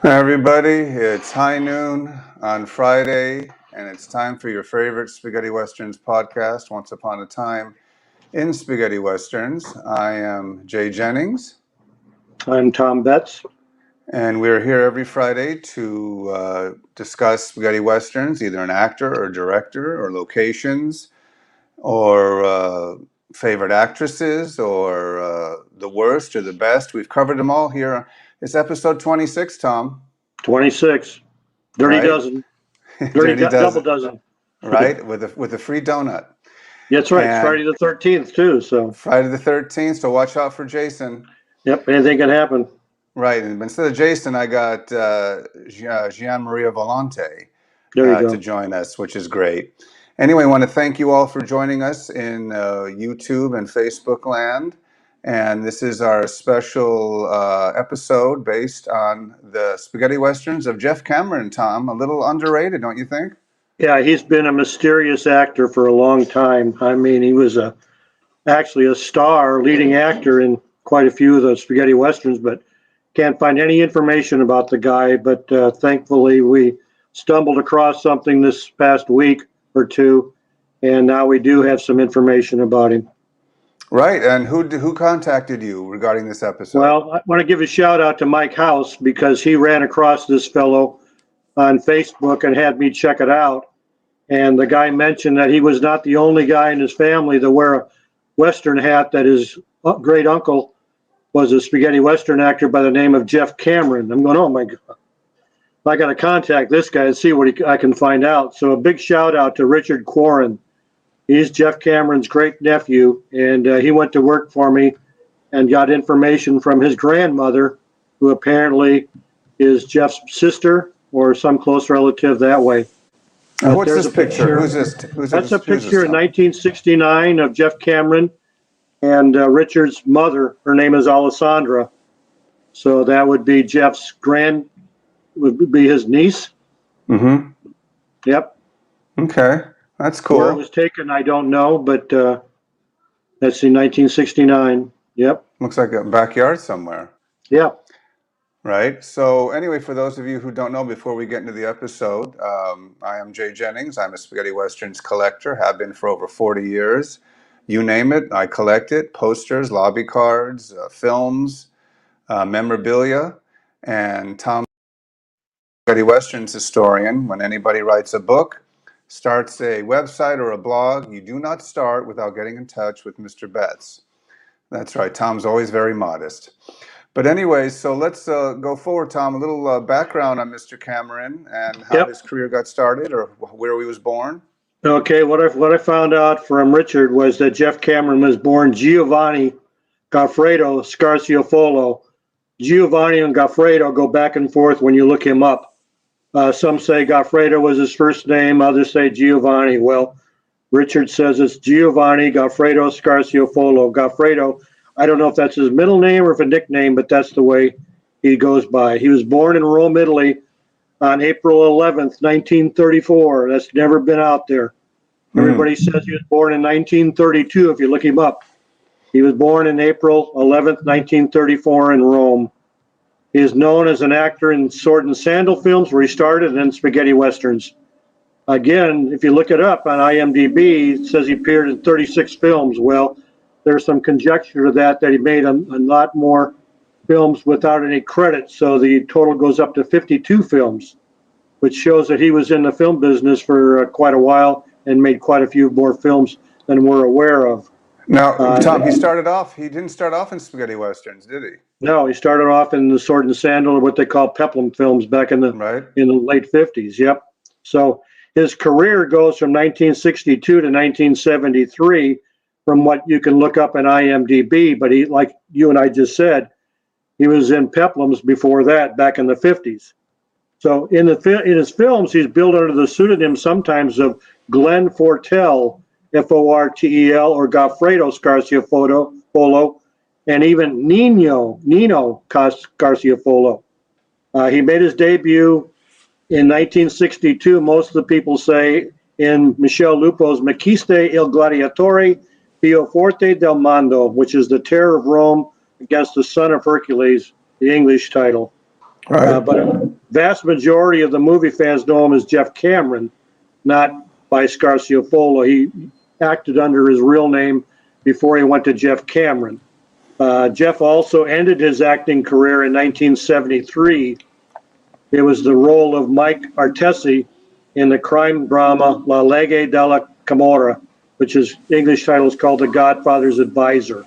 Hi everybody, it's high noon on Friday, and it's time for your favorite Spaghetti Westerns podcast, Once Upon a Time in Spaghetti Westerns. I am Jay Jennings. I'm Tom Betts. And we're here every Friday to discuss Spaghetti Westerns, either an actor or director or locations or favorite actresses or the worst or the best. We've covered them all here. It's episode 26, Tom. 26. Dirty Right? dozen. Dirty double dozen. Right? With a free donut. That's right. And It's Friday the 13th, too. So Friday the 13th, so watch out for Jason. Yep, anything can happen. Right. And instead of Jason, I got Gian Maria Volante to join us, which is great. Anyway, I want to thank you all for joining us in YouTube and Facebook land. And this is our special episode based on the Spaghetti Westerns of Jeff Cameron, Tom. A little underrated, don't you think? Yeah, he's been a mysterious actor for a long time. I mean, he was actually a star, leading actor in quite a few of the Spaghetti Westerns, but can't find any information about the guy. But thankfully, we stumbled across something this past week or two, and now we do have some information about him. Right, and who contacted you regarding this episode? Well, I want to give a shout out to Mike House because he ran across this fellow on Facebook and had me check it out. And the guy mentioned that he was not the only guy in his family to wear a Western hat, that his great uncle was a spaghetti Western actor by the name of Jeff Cameron. I'm going, oh my God. I got to contact this guy and see what I can find out. So a big shout out to Richard Quarren. He's Jeff Cameron's great nephew, and he went to work for me and got information from his grandmother, who apparently is Jeff's sister or some close relative that way. What's this picture? Who's this? That's a picture in 1969 of Jeff Cameron and Richard's mother. Her name is Alessandra. So that would be Jeff's would be his niece. Mm-hmm. Yep. Okay. That's cool. Where it was taken, I don't know, but that's in 1969. Yep. Looks like a backyard somewhere. Yeah. Right. So anyway, for those of you who don't know, before we get into the episode, I am Jay Jennings. I'm a Spaghetti Westerns collector, have been for over 40 years. You name it, I collect it. Posters, lobby cards, films, memorabilia. And Tom, Spaghetti Westerns historian, when anybody writes a book, starts a website or a blog, you do not start without getting in touch with Mr. Betts. That's right. Tom's always very modest. But anyway, so let's go forward, Tom. A little background on Mr. Cameron and how his career got started, or where he was born. Okay, what I found out from Richard was that Jeff Cameron was born Giovanni Goffredo Scarciofolo. Giovanni and Goffredo go back and forth when you look him up. Some say Goffredo was his first name, others say Giovanni. Well, Richard says it's Giovanni Goffredo Scarciofolo. Goffredo, I don't know if that's his middle name or if a nickname, but that's the way he goes by. He was born in Rome, Italy on April 11th, 1934. That's never been out there. Everybody says he was born in 1932 if you look him up. He was born in April 11th, 1934 in Rome. He is known as an actor in sword and sandal films where he started, and then spaghetti westerns. Again, if you look it up on IMDb, it says he appeared in 36 films. Well, there's some conjecture to that he made a lot more films without any credits, so the total goes up to 52 films, which shows that he was in the film business for quite a while and made quite a few more films than we're aware of. Now, Tom, he didn't start off in spaghetti westerns, did he? No, he started off in the Sword and Sandal, or what they call peplum films, back in the Right. late 50s. Yep. So his career goes from 1962 to 1973, from what you can look up in IMDb. But he, like you and I just said, he was in peplums before that, back in the 50s. So in his films, he's billed under the pseudonym sometimes of Glenn Fortel, Fortel, or Goffredo Scarciofolo, and even Nino Scarciofolo. He made his debut in 1962. Most of the people say in Michel Lupo's Maciste il Gladiatore, Pio Forte del Mondo, which is the Terror of Rome against the Son of Hercules, the English title. Right. But a vast majority of the movie fans know him as Jeff Cameron, not by Scarciofolo. He acted under his real name before he went to Jeff Cameron. Jeff also ended his acting career in 1973. It was the role of Mike Artesi in the crime drama La Legge della Camorra, which is English title is called The Godfather's Advisor.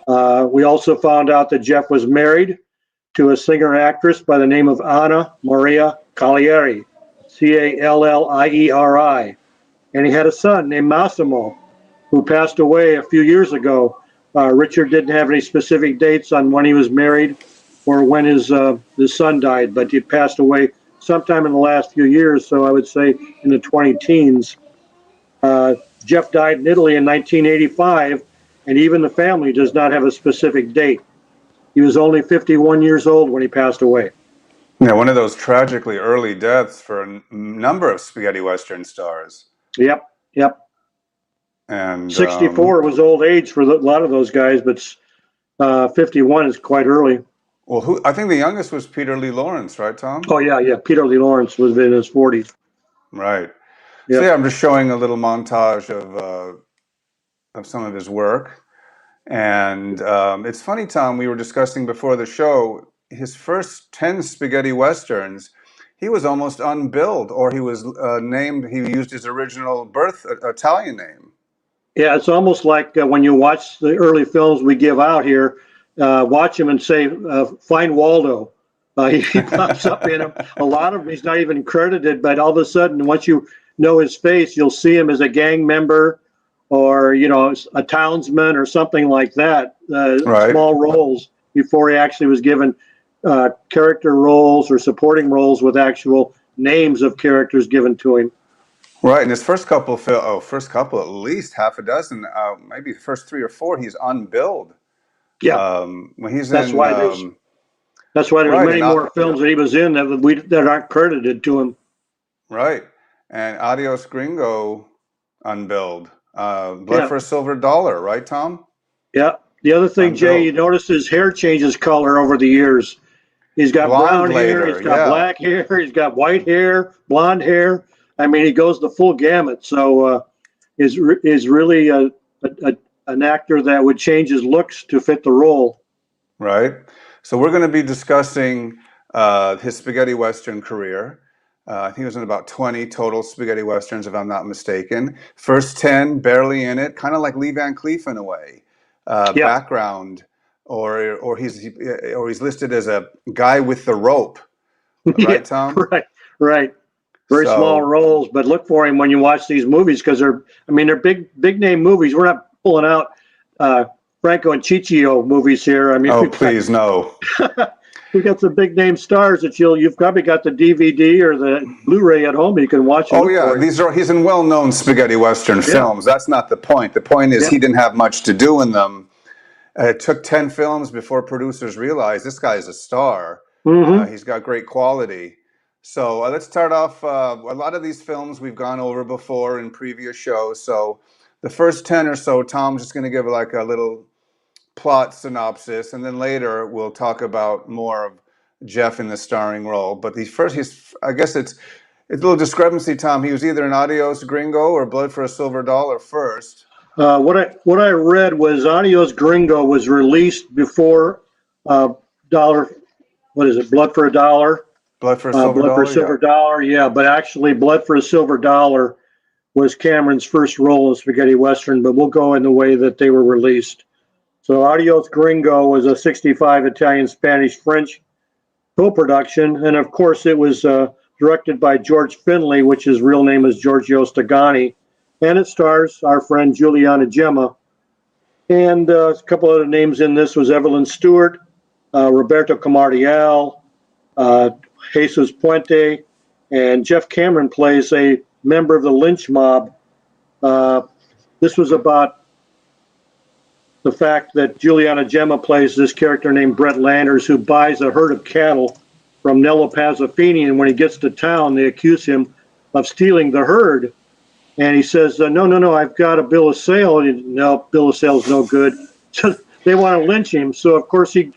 We also found out that Jeff was married to a singer-actress by the name of Anna Maria Callieri, Callieri, and he had a son named Massimo, who passed away a few years ago. Richard didn't have any specific dates on when he was married or when his son died, but he passed away sometime in the last few years, so I would say in the 20-teens. Jeff died in Italy in 1985, and even the family does not have a specific date. He was only 51 years old when he passed away. Yeah, one of those tragically early deaths for a number of spaghetti western stars. Yep. And 64 was old age for a lot of those guys, but 51 is quite early. Well, I think the youngest was Peter Lee Lawrence, right, Tom? Oh, yeah. Peter Lee Lawrence was in his 40s. Right. Yep. So yeah, I'm just showing a little montage of some of his work. And it's funny, Tom, we were discussing before the show, his first 10 spaghetti westerns, he was almost unbilled, or he was he used his original birth Italian name. Yeah, it's almost like when you watch the early films we give out here, watch him and say, find Waldo. He pops up in them. A lot of them, he's not even credited, but all of a sudden, once you know his face, you'll see him as a gang member or, a townsman or something like that. Right. Small roles before he actually was given character roles or supporting roles with actual names of characters given to him. Right, and his first couple, at least half a dozen, maybe the first 3 or 4, he's unbilled. Yeah, when he's that's in, why there's many more films that he was in that aren't credited to him. Right, and Adios Gringo, unbilled. Blood for a Silver Dollar, right, Tom? Yeah. The other thing, unbilled. Jay, you notice his hair changes color over the years. He's got brown hair, he's got black hair, he's got white hair, blonde hair. I mean, he goes the full gamut. So is really an actor that would change his looks to fit the role. Right. So we're going to be discussing his spaghetti western career. I think it was in about 20 total spaghetti westerns, if I'm not mistaken. First 10, barely in it, kind of like Lee Van Cleef in a way. Background, or he's listed as a guy with the rope. Right, Tom? Right. Very small roles, but look for him when you watch these movies because they're big name movies. We're not pulling out Franco and Ciccio movies here. I mean, please no. We got some big name stars that you've probably got the DVD or the Blu-ray at home. You can watch. Oh yeah, he's in well-known spaghetti western films. That's not the point. The point is he didn't have much to do in them. It took 10 films before producers realized this guy's a star. Mm-hmm. He's got great quality. So let's start off. A lot of these films we've gone over before in previous shows. So the first 10 or so, Tom's just going to give like a little plot synopsis, and then later we'll talk about more of Jeff in the starring role. But I guess it's It's a little discrepancy, Tom. He was either in Adios Gringo or Blood for a Silver Dollar first. What I read was Adios Gringo was released before dollar. What is it? Blood for a Dollar. Blood for a Silver Blood for a Dollar, yeah. Silver Dollar. Yeah, but actually, Blood for a Silver Dollar was Cameron's first role in spaghetti western. But we'll go in the way that they were released. So Adios Gringo was a '65 Italian, Spanish, French co-production, and of course it was directed by George Finley, which his real name is Giorgio Stagani, and it stars our friend Juliana Gemma. And a couple other names in this was Evelyn Stewart, Roberto Camardial, Jesus Puente, and Jeff Cameron plays a member of the lynch mob. This was about the fact that Juliana Gemma plays this character named Brett Landers, who buys a herd of cattle from Nello Pazzafini, and when he gets to town, they accuse him of stealing the herd. And he says, no, I've got a bill of sale. No, bill of sale is no good. So they want to lynch him. So, of course, he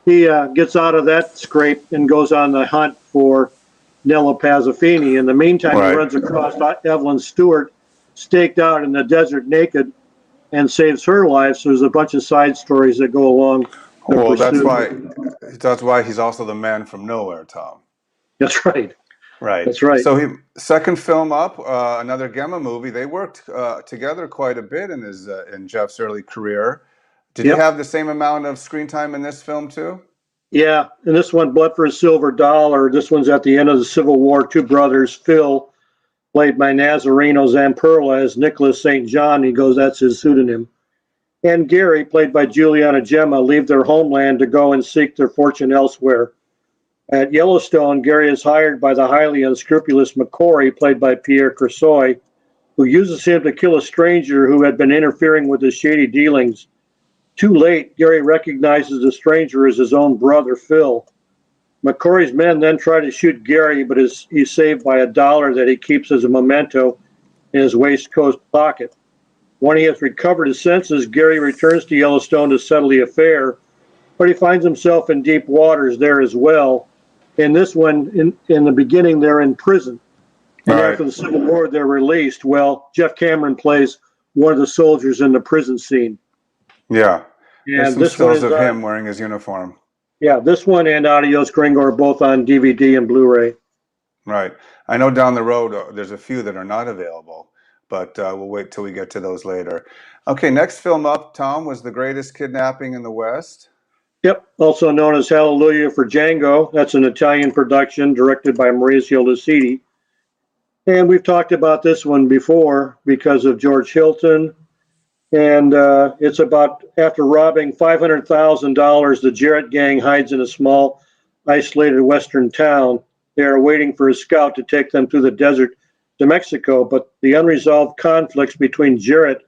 gets out of that scrape and goes on the hunt for Nello Pazzafini. In the meantime, He runs across Evelyn Stewart, staked out in the desert naked, and saves her life. So there's a bunch of side stories that go along. Well, that's why he's also the man from nowhere, Tom. That's right. Right. That's right. So second film up, another Gemma movie. They worked together quite a bit in Jeff's early career. Did he have the same amount of screen time in this film too? Yeah, and this one, Blood for a Silver Dollar. This one's at the end of the Civil War. Two brothers, Phil, played by Nazareno Zamperla, as Nicholas St. John. That's his pseudonym. And Gary, played by Juliana Gemma, leave their homeland to go and seek their fortune elsewhere. At Yellowstone, Gary is hired by the highly unscrupulous McCory, played by Pierre Crusoe, who uses him to kill a stranger who had been interfering with his shady dealings. Too late, Gary recognizes the stranger as his own brother, Phil. McCory's men then try to shoot Gary, but he's saved by $1 that he keeps as a memento in his waistcoat pocket. When he has recovered his senses, Gary returns to Yellowstone to settle the affair, but he finds himself in deep waters there as well. In this one, in the beginning, they're in prison. And after the Civil War, they're released. Well, Jeff Cameron plays one of the soldiers in the prison scene. Yeah. And There's some stills of him wearing his uniform. Yeah, this one and Adios Gringo are both on DVD and Blu-ray. Right. I know down the road there's a few that are not available, but we'll wait till we get to those later. Okay, next film up, Tom, was The Greatest Kidnapping in the West. Yep, also known as Hallelujah for Django. That's an Italian production directed by Maurizio Lucidi. And we've talked about this one before because of George Hilton. And it's about after robbing $500,000, the Jarrett gang hides in a small, isolated western town. They are waiting for a scout to take them through the desert to Mexico, but the unresolved conflicts between Jarrett,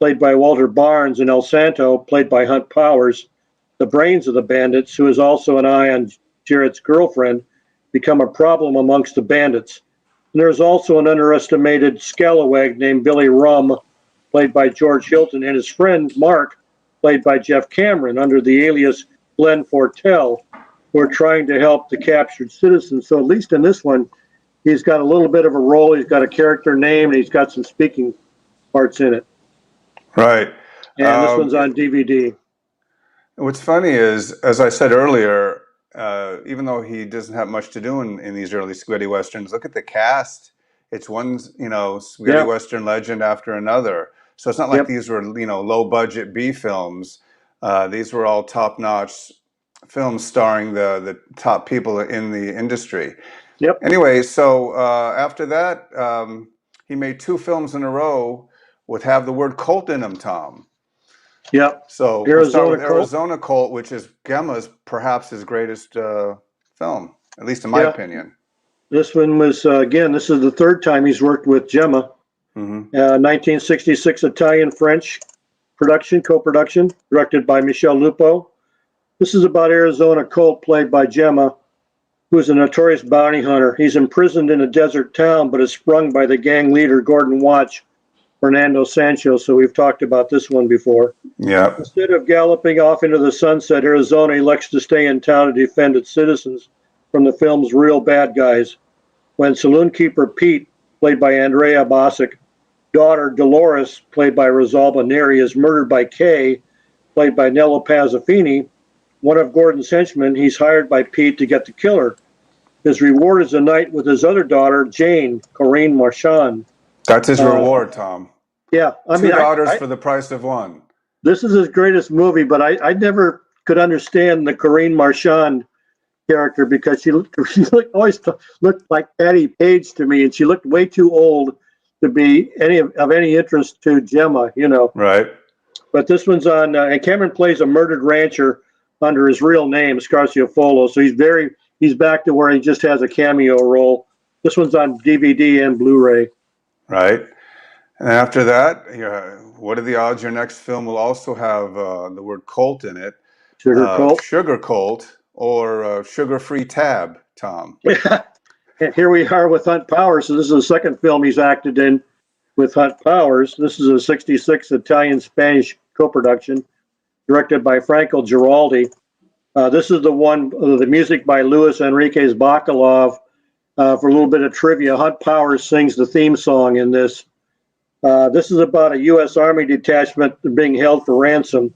played by Walter Barnes, and El Santo, played by Hunt Powers, the brains of the bandits, who is also an eye on Jarrett's girlfriend, become a problem amongst the bandits. And there's also an underestimated scalawag named Billy Rum, played by George Hilton, and his friend Mark, played by Jeff Cameron, under the alias Glenn Fortell, who are trying to help the captured citizens. So at least in this one, he's got a little bit of a role. He's got a character name, and he's got some speaking parts in it. Right. And this one's on DVD. What's funny is, as I said earlier, even though he doesn't have much to do in these early spaghetti westerns, look at the cast. It's one, spaghetti western legend after another. So it's not like these were, low budget B films. These were all top notch films starring the top people in the industry. Yep. Anyway, so after that, he made 2 films in a row with have the word cult in them, Tom. Yep. So we'll start with Arizona Cult, which is Gemma's perhaps his greatest film, at least in my opinion. This one was, again, this is the third time he's worked with Gemma. 1966 Italian-French co-production, directed by Michel Lupo. This is about Arizona Colt, played by Gemma, who is a notorious bounty hunter. He's imprisoned in a desert town, but is sprung by the gang leader, Gordon Watch, Fernando Sancho. So we've talked about this one before. Yeah. Instead of galloping off into the sunset, Arizona elects to stay in town to defend its citizens from the film's real bad guys. when saloon keeper Pete, played by Andrea Bosick, daughter Dolores, played by Rosalba Neri, is murdered by Kay, played by Nello Pazzafini, one of Gordon's henchmen. He's hired by Pete to get the killer. His reward is a night with his other daughter, Jane, Corinne Marchand. That's his reward, Tom. Yeah, I Two mean, daughters for the price of one. this is his greatest movie, but I never could understand the Corinne Marchand character because always looked like Patty Page to me, and she looked way too old to be of any interest to Gemma, Right. But this one's on, and Cameron plays a murdered rancher under his real name, Scarciofolo. So he's back to where he just has a cameo role. This one's on DVD and Blu-ray. Right. And after that, what are the odds your next film will also have the word Colt in it? Sugar Colt. Sugar Colt or Sugar-Free Tab, Tom. And here we are with Hunt Powers. So this is the second film he's acted in with Hunt Powers. This is a 66 Italian-Spanish co-production directed by Franco Giraldi. This is the one, the music by Luis Enriquez Bacalov. For a little bit of trivia, Hunt Powers sings the theme song in this. This is about a U.S. Army detachment being held for ransom.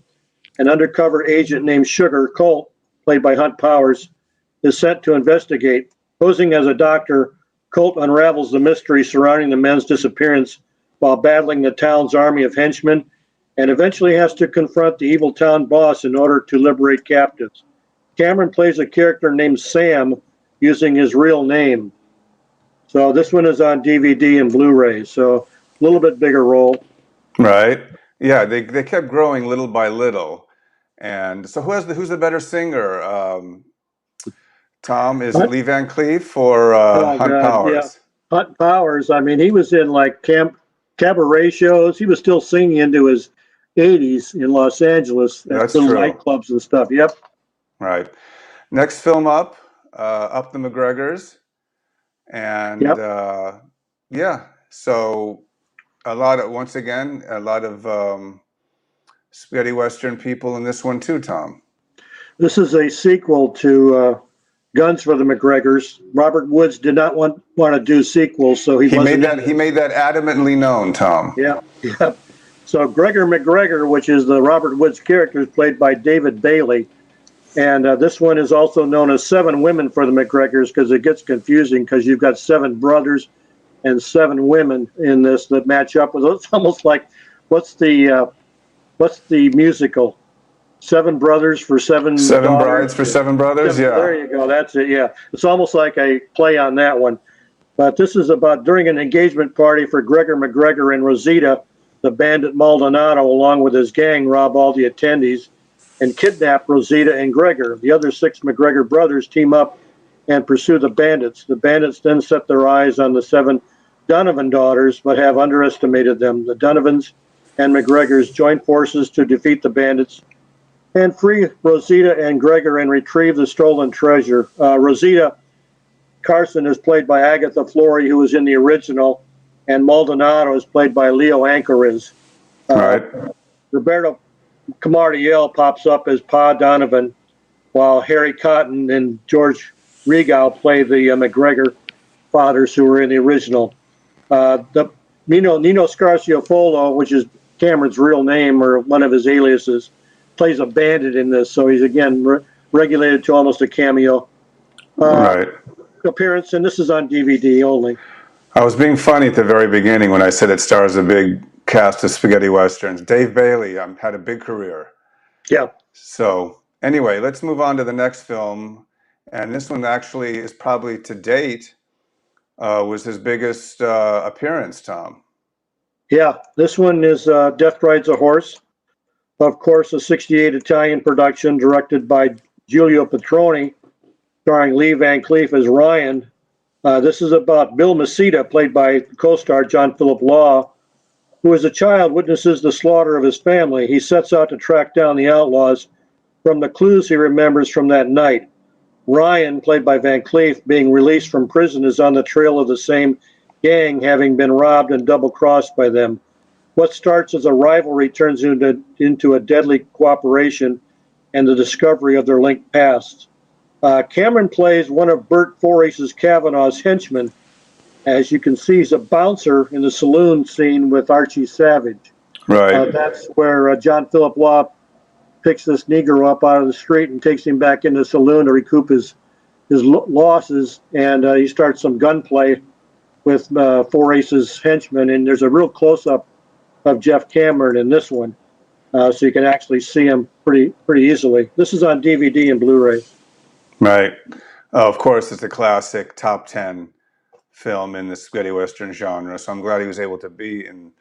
An undercover agent named Sugar Colt, played by Hunt Powers, is sent to investigate. Posing as a doctor, Colt unravels the mystery surrounding the men's disappearance while battling the town's army of henchmen, and eventually has to confront the evil town boss in order to liberate captives. Cameron plays a character named Sam using his real name. So this one is on DVD and Blu-ray, so a little bit bigger role. Right. Yeah, they kept growing little by little. And so who's the better singer? Tom, is it Lee Van Cleef or Hunt Powers? Yeah. Hunt Powers, I mean, he was in like cabaret shows. He was still singing into his 80s in Los Angeles at little nightclubs and stuff. Yep. Right. Next film up the McGregors. And so a lot of spaghetti Western people in this one too, Tom. This is a sequel to Guns for the McGregors. Robert Woods did not want to do sequels, so he made that adamantly known, Tom. Yeah. So Gregor McGregor, which is the Robert Woods character, is played by David Bailey, and this one is also known as Seven Women for the McGregors because it gets confusing because you've got 7 brothers and 7 women in this that match up with. It's almost like what's the musical? 7 brothers for 7 brides for 7 brothers. Yeah, there you go. That's it. Yeah, it's almost like a play on that one. But this is about during an engagement party for Gregor McGregor and Rosita, the bandit Maldonado, along with his gang, rob all the attendees and kidnap Rosita and Gregor. The other 6 McGregor brothers team up and pursue the bandits. The bandits then set their eyes on the 7 Donovan daughters, but have underestimated them. The Donovans and McGregors join forces to defeat the bandits and free Rosita and Gregor and retrieve the stolen treasure. Rosita Carson is played by Agatha Flory, who was in the original, and Maldonado is played by Leo Anchorez. Right. Roberto Camardiel pops up as Pa Donovan, while Harry Cotton and George Regal play the McGregor fathers who were in the original. Nino Scarciofolo, which is Cameron's real name or one of his aliases, plays a bandit in this, so he's again regulated to almost a cameo appearance, and this is on DVD only. I was being funny at the very beginning when I said it stars a big cast of spaghetti westerns. Dave Bailey had a big career. Yeah. So anyway, let's move on to the next film, and this one actually is probably to date was his biggest appearance, Tom. Yeah, this one is Death Rides a Horse. Of course, a 68 Italian production directed by Giulio Petroni, starring Lee Van Cleef as Ryan. This is about Bill Maceda, played by co-star John Philip Law, who as a child witnesses the slaughter of his family. He sets out to track down the outlaws from the clues he remembers from that night. Ryan, played by Van Cleef, being released from prison, is on the trail of the same gang, having been robbed and double-crossed by them. What starts as a rivalry turns into a deadly cooperation and the discovery of their linked pasts. Cameron plays one of Bert Forace's Kavanaugh's henchmen, As you can see, he's a bouncer in the saloon scene with Archie Savage. Right. That's where John Philip Law picks this Negro up out of the street and takes him back into the saloon to recoup his losses, and he starts some gunplay with Four Aces henchmen, and there's a real close-up of Jeff Cameron in this one, so you can actually see him pretty easily. This is on DVD and Blu-ray. Right. Of course, it's a classic top 10 film in the spaghetti western genre, so I'm glad he was able to be in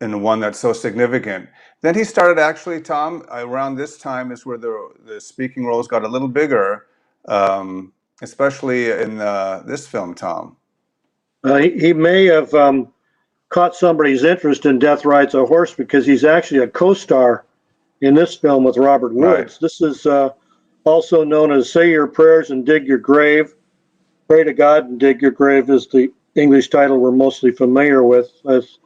one that's so significant. Then he started actually, Tom, around this time is where the speaking roles got a little bigger, especially in this film, Tom. He may have caught somebody's interest in Death Rides a Horse because he's actually a co-star in this film with Robert Woods. Right. This is also known as Say Your Prayers and Dig Your Grave. Pray to God and Dig Your Grave is the English title we're mostly familiar with. It's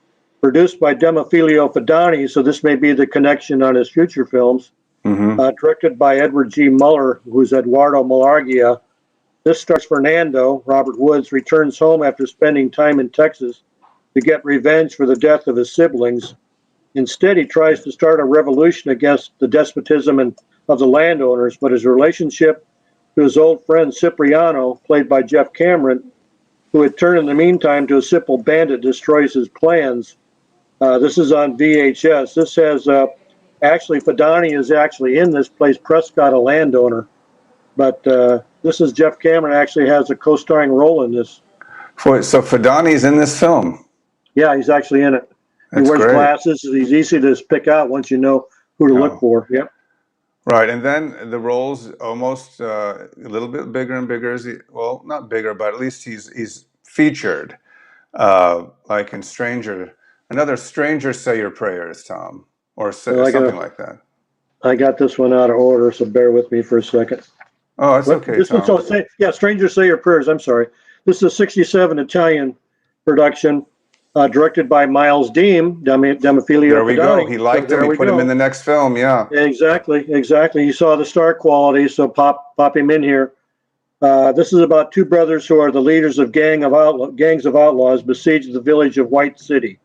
produced by Demofilio Fadani, so this may be the connection on his future films. Mm-hmm. Directed by Edward G. Muller, who's Eduardo Malargia. This stars Fernando. Robert Woods returns home after spending time in Texas to get revenge for the death of his siblings. Instead, he tries to start a revolution against the despotism of the landowners, but his relationship to his old friend Cipriano, played by Jeff Cameron, who had turned in the meantime to a simple bandit, destroys his plans. This is on VHS. This has actually Fadani is actually in this, plays Prescott, a landowner, but this is Jeff Cameron actually has a co-starring role in this. So Fadani's in this film. Yeah, he's actually in it. That's he wears great. glasses. He's easy to pick out once you know who to look for. Yep. Right, and then the roles almost a little bit bigger and bigger. Well, not bigger, but at least he's featured, like in another Stranger Say Your Prayers, Tom, or something like that. I got this one out of order, so bear with me for a second. Oh, that's okay, this Tom. Stranger Say Your Prayers. I'm sorry. This is a '67 Italian production, directed by Miles Dean, Demofilio. There we go. He liked him. He put him in the next film. Yeah. Exactly. He saw the star quality, so pop him in here. This is about two brothers who are the leaders of gangs of outlaws besiege the village of White City.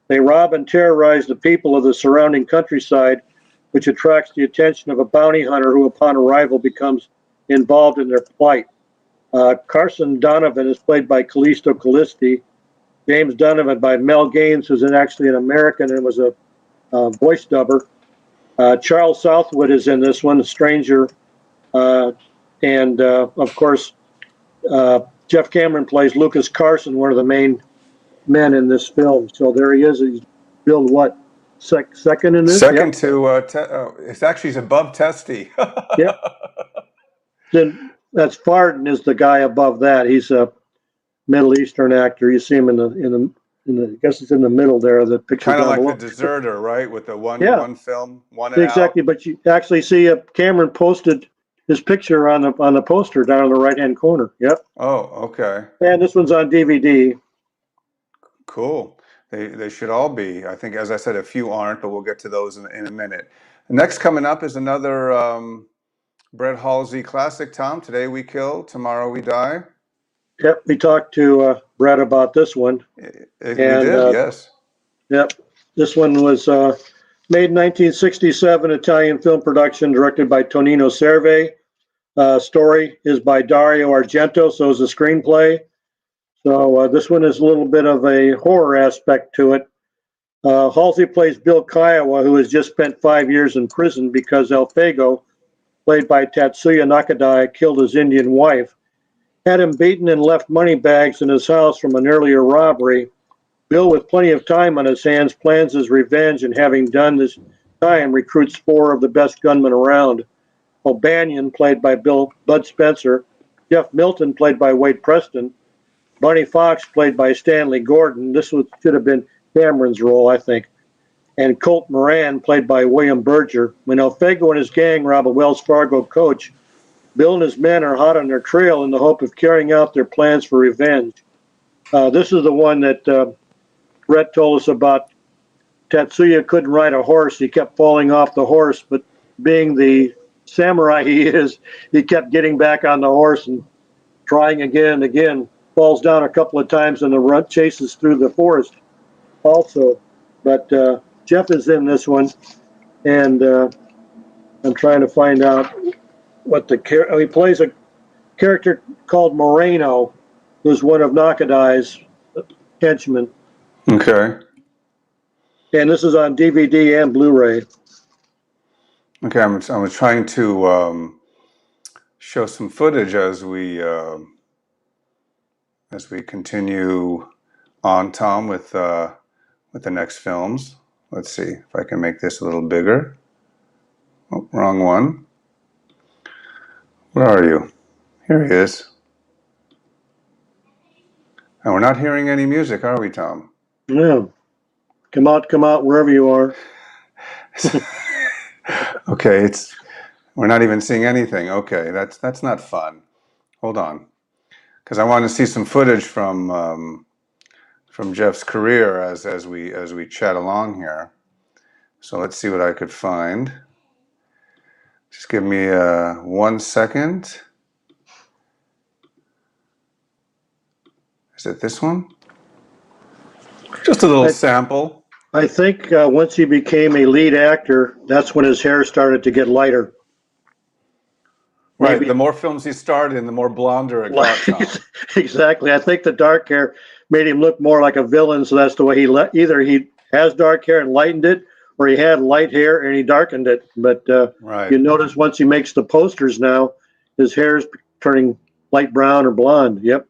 They rob and terrorize the people of the surrounding countryside, which attracts the attention of a bounty hunter who, upon arrival, becomes involved in their plight. Carson Donovan is played by Callisto Callisti. James Donovan by Mel Gaines, who's actually an American and was a voice dubber. Charles Southwood is in this one, a stranger. And of course, Jeff Cameron plays Lucas Carson, one of the main men in this film. So there he is. He's billed what? Second in this? Second to, he's above Testy. Yep. Then that's Farden is the guy above that. He's a Middle Eastern actor. You see him in the I guess it's in the middle there. The picture kind of like below. The Deserter, right? With the one film, one exactly. Out. But you actually see Cameron posted his picture on the poster down in the right hand corner. Yep. Oh, okay. And this one's on DVD. Cool. They should all be. I think, as I said, a few aren't, but we'll get to those in a minute. Next coming up is another Brett Halsey classic, Tom. Today We Kill, Tomorrow We Die. Yep, we talked to Brett about this one. We did, yes. Yep. This one was made in 1967, Italian film production, directed by Tonino Cerve. Story is by Dario Argento, so is a screenplay. So this one is a little bit of a horror aspect to it. Halsey plays Bill Kiowa, who has just spent 5 years in prison because El Fago, played by Tatsuya Nakadai, killed his Indian wife. Had him beaten and left money bags in his house from an earlier robbery. Bill, with plenty of time on his hands, plans his revenge, and having done this time, recruits 4 of the best gunmen around. O'Banion, played by Bud Spencer. Jeff Milton, played by Wade Preston. Bunny Fox, played by Stanley Gordon. This should have been Cameron's role, I think. And Colt Moran, played by William Berger. When El Fago and his gang rob a Wells Fargo coach, Bill and his men are hot on their trail in the hope of carrying out their plans for revenge. This is the one that Brett told us about. Tatsuya couldn't ride a horse. He kept falling off the horse, but being the samurai he is, he kept getting back on the horse and trying again and again. falls down a couple of times in the run, chases through the forest also. But Jeff is in this one, and I'm trying to find out what he plays a character called Moreno, who's one of Nakadai's henchmen. Okay. And this is on DVD and Blu-ray. Okay, I'm trying to show some footage as we continue on, Tom, with the next films. Let's see if I can make this a little bigger. Oh, wrong one. Where are you? Here he is. And we're not hearing any music, are we, Tom? Yeah. Come out, wherever you are. Okay, we're not even seeing anything. Okay, that's not fun. Hold on, because I want to see some footage from Jeff's career as we chat along here. So let's see what I could find. Just give me 1 second. Is it this one? Just a little sample. I think once he became a lead actor, that's when his hair started to get lighter. Right. Maybe, the more films he starred in, the more blonder it got, Tom. Exactly. I think the dark hair made him look more like a villain, so that's the way either he has dark hair and lightened it, or he had light hair and he darkened it. But Right. You notice once he makes the posters now, his hair is turning light brown or blonde. Yep.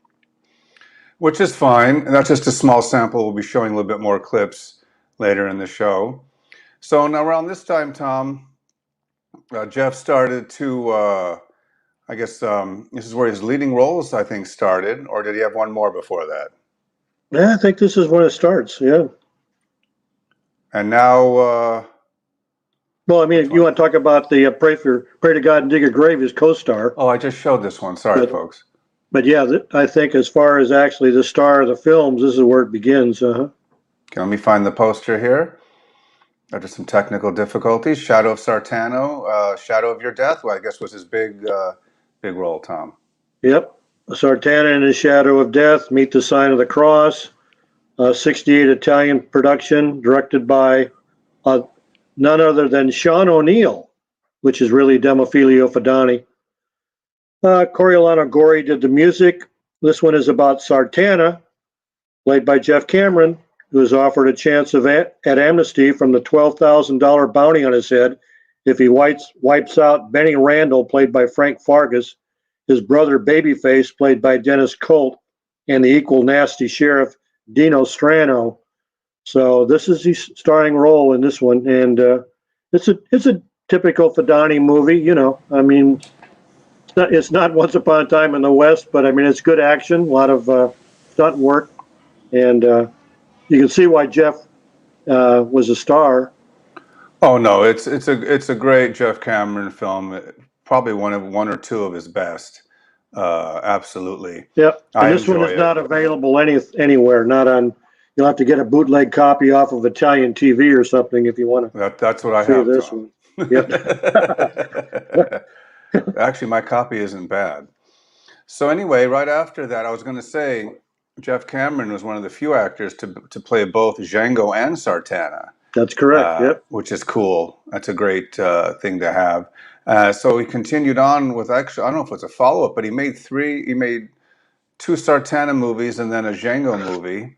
Which is fine. And that's just a small sample. We'll be showing a little bit more clips later in the show. So now around this time, Tom, Jeff started to, I guess this is where his leading roles, I think, started. Or did he have one more before that? Yeah, I think this is when it starts. Yeah. And now... well, I mean, you want to talk about the Pray to God and Dig a Grave, his co-star. Oh, I just showed this one. Sorry, folks. But yeah, I think as far as actually the star of the films, this is where it begins. Okay, let me find the poster here. After some technical difficulties, Shadow of Sartano, Shadow of Your Death, well, I guess was his big role, Tom. Yep. Sartana and his Shadow of Death, Meet the Sign of the Cross, 68 Italian production, directed by none other than Sean O'Neill, which is really Demofilio Fadani. Coriolano Gori did the music. This one is about Sartana, played by Jeff Cameron, who was offered a chance at amnesty from the $12,000 bounty on his head if he wipes out Benny Randall, played by Frank Fargus, his brother Babyface, played by Dennis Colt, and the equal nasty sheriff Dino Strano. So this is his starring role in this one, and it's a typical Fadani movie. You know, I mean, it's not Once Upon a Time in the West, but I mean, it's good action, a lot of stunt work, and you can see why Jeff was a star. Oh no, it's a great Jeff Cameron film. Probably one or two of his best. Absolutely. Yep. And this one is not available anywhere. Not on. You'll have to get a bootleg copy off of Italian TV or something if you want to. That's what I have. This one. Yep. Actually, my copy isn't bad. So anyway, right after that, I was going to say Jeff Cameron was one of the few actors to play both Django and Sartana. That's correct. Yep. Which is cool. That's a great thing to have. So he continued on with, actually, I don't know if it's a follow-up, but he made two Sartana movies and then a Django movie.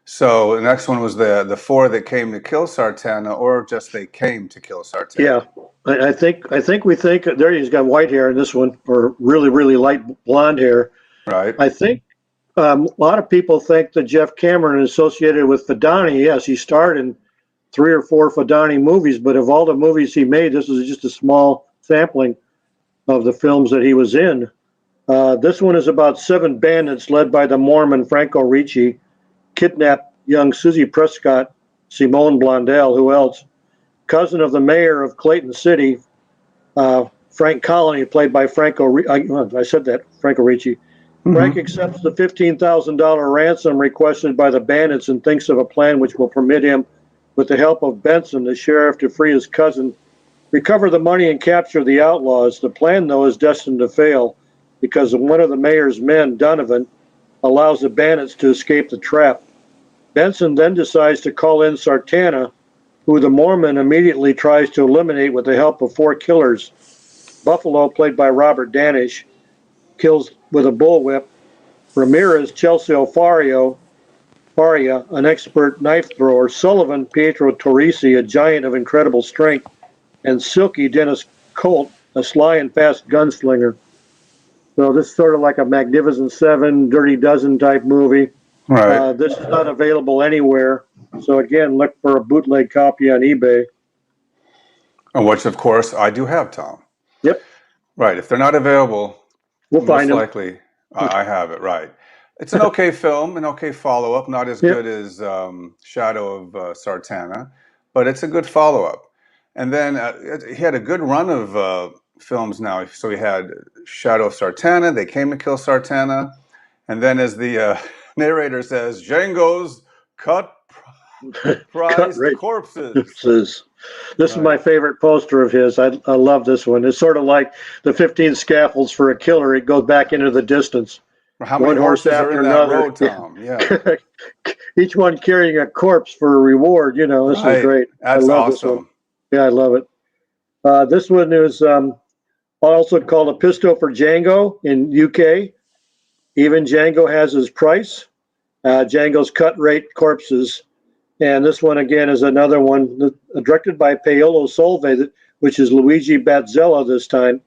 So the next one was the four that came to kill Sartana, or just they came to kill Sartana. Yeah, I think there he's got white hair in this one, or really, really light blonde hair. Right. I think a lot of people think that Jeff Cameron is associated with Fadani. Yes, he starred in 3 or 4 Fadani movies, but of all the movies he made, this is just a small sampling of the films that he was in. This one is about 7 bandits led by the Mormon Franco Ricci, kidnapped young Susie Prescott, Simone Blondell, who else? Cousin of the mayor of Clayton City, Frank Colony, played by Franco Ricci. Mm-hmm. Frank accepts the $15,000 ransom requested by the bandits and thinks of a plan which will permit him, with the help of Benson, the sheriff, to free his cousin, recover the money and capture the outlaws. The plan, though, is destined to fail because one of the mayor's men, Donovan, allows the bandits to escape the trap. Benson then decides to call in Sartana, who the Mormon immediately tries to eliminate with the help of 4 killers. Buffalo, played by Robert Danish, kills with a bullwhip. Ramirez, Chelsea Faria, an expert knife thrower. Sullivan, Pietro Torrisi, a giant of incredible strength. And Silky, Dennis Colt, a sly and fast gunslinger. So this is sort of like a Magnificent Seven, Dirty Dozen type movie. Right. This is not available anywhere. So again, look for a bootleg copy on eBay. And which, of course, I do have, Tom. Yep. Right. If they're not available, We'll most find them. likely I have it. Right. It's an okay film, an okay follow-up. Not as Yep. good as Shadow of Sartana, but it's a good follow-up. And then he had a good run of films now. So he had Shadow of Sartana. They Came to Kill Sartana. And then, as the narrator says, Django's cut prized corpses. This is my favorite poster of his. I love this one. It's sort of like the 15 scaffolds for a killer. It goes back into the distance. How many horses are in that road, Tom? Yeah. Each one carrying a corpse for a reward. You know, this is great. That's I love awesome. This one. Yeah, I love it. This one is also called a Pisto for Django in UK. Even Django has his price. Django's cut rate corpses. And this one, again, is another one directed by Paolo Solve, which is Luigi Bazzella this time.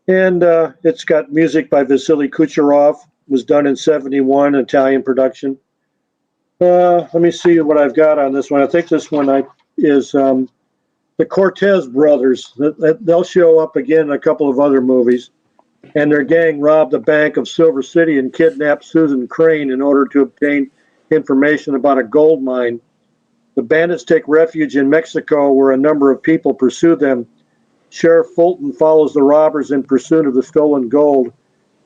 And it's got music by Vasily Kucherov. It was done in 71, Italian production. Let me see what I've got on this one. I think this one is the Cortez brothers. They'll show up again in a couple of other movies. And their gang robbed the Bank of Silver City and kidnapped Susan Crane in order to obtain information about a gold mine. The bandits take refuge in Mexico, where a number of people pursue them. Sheriff Fulton follows the robbers in pursuit of the stolen gold.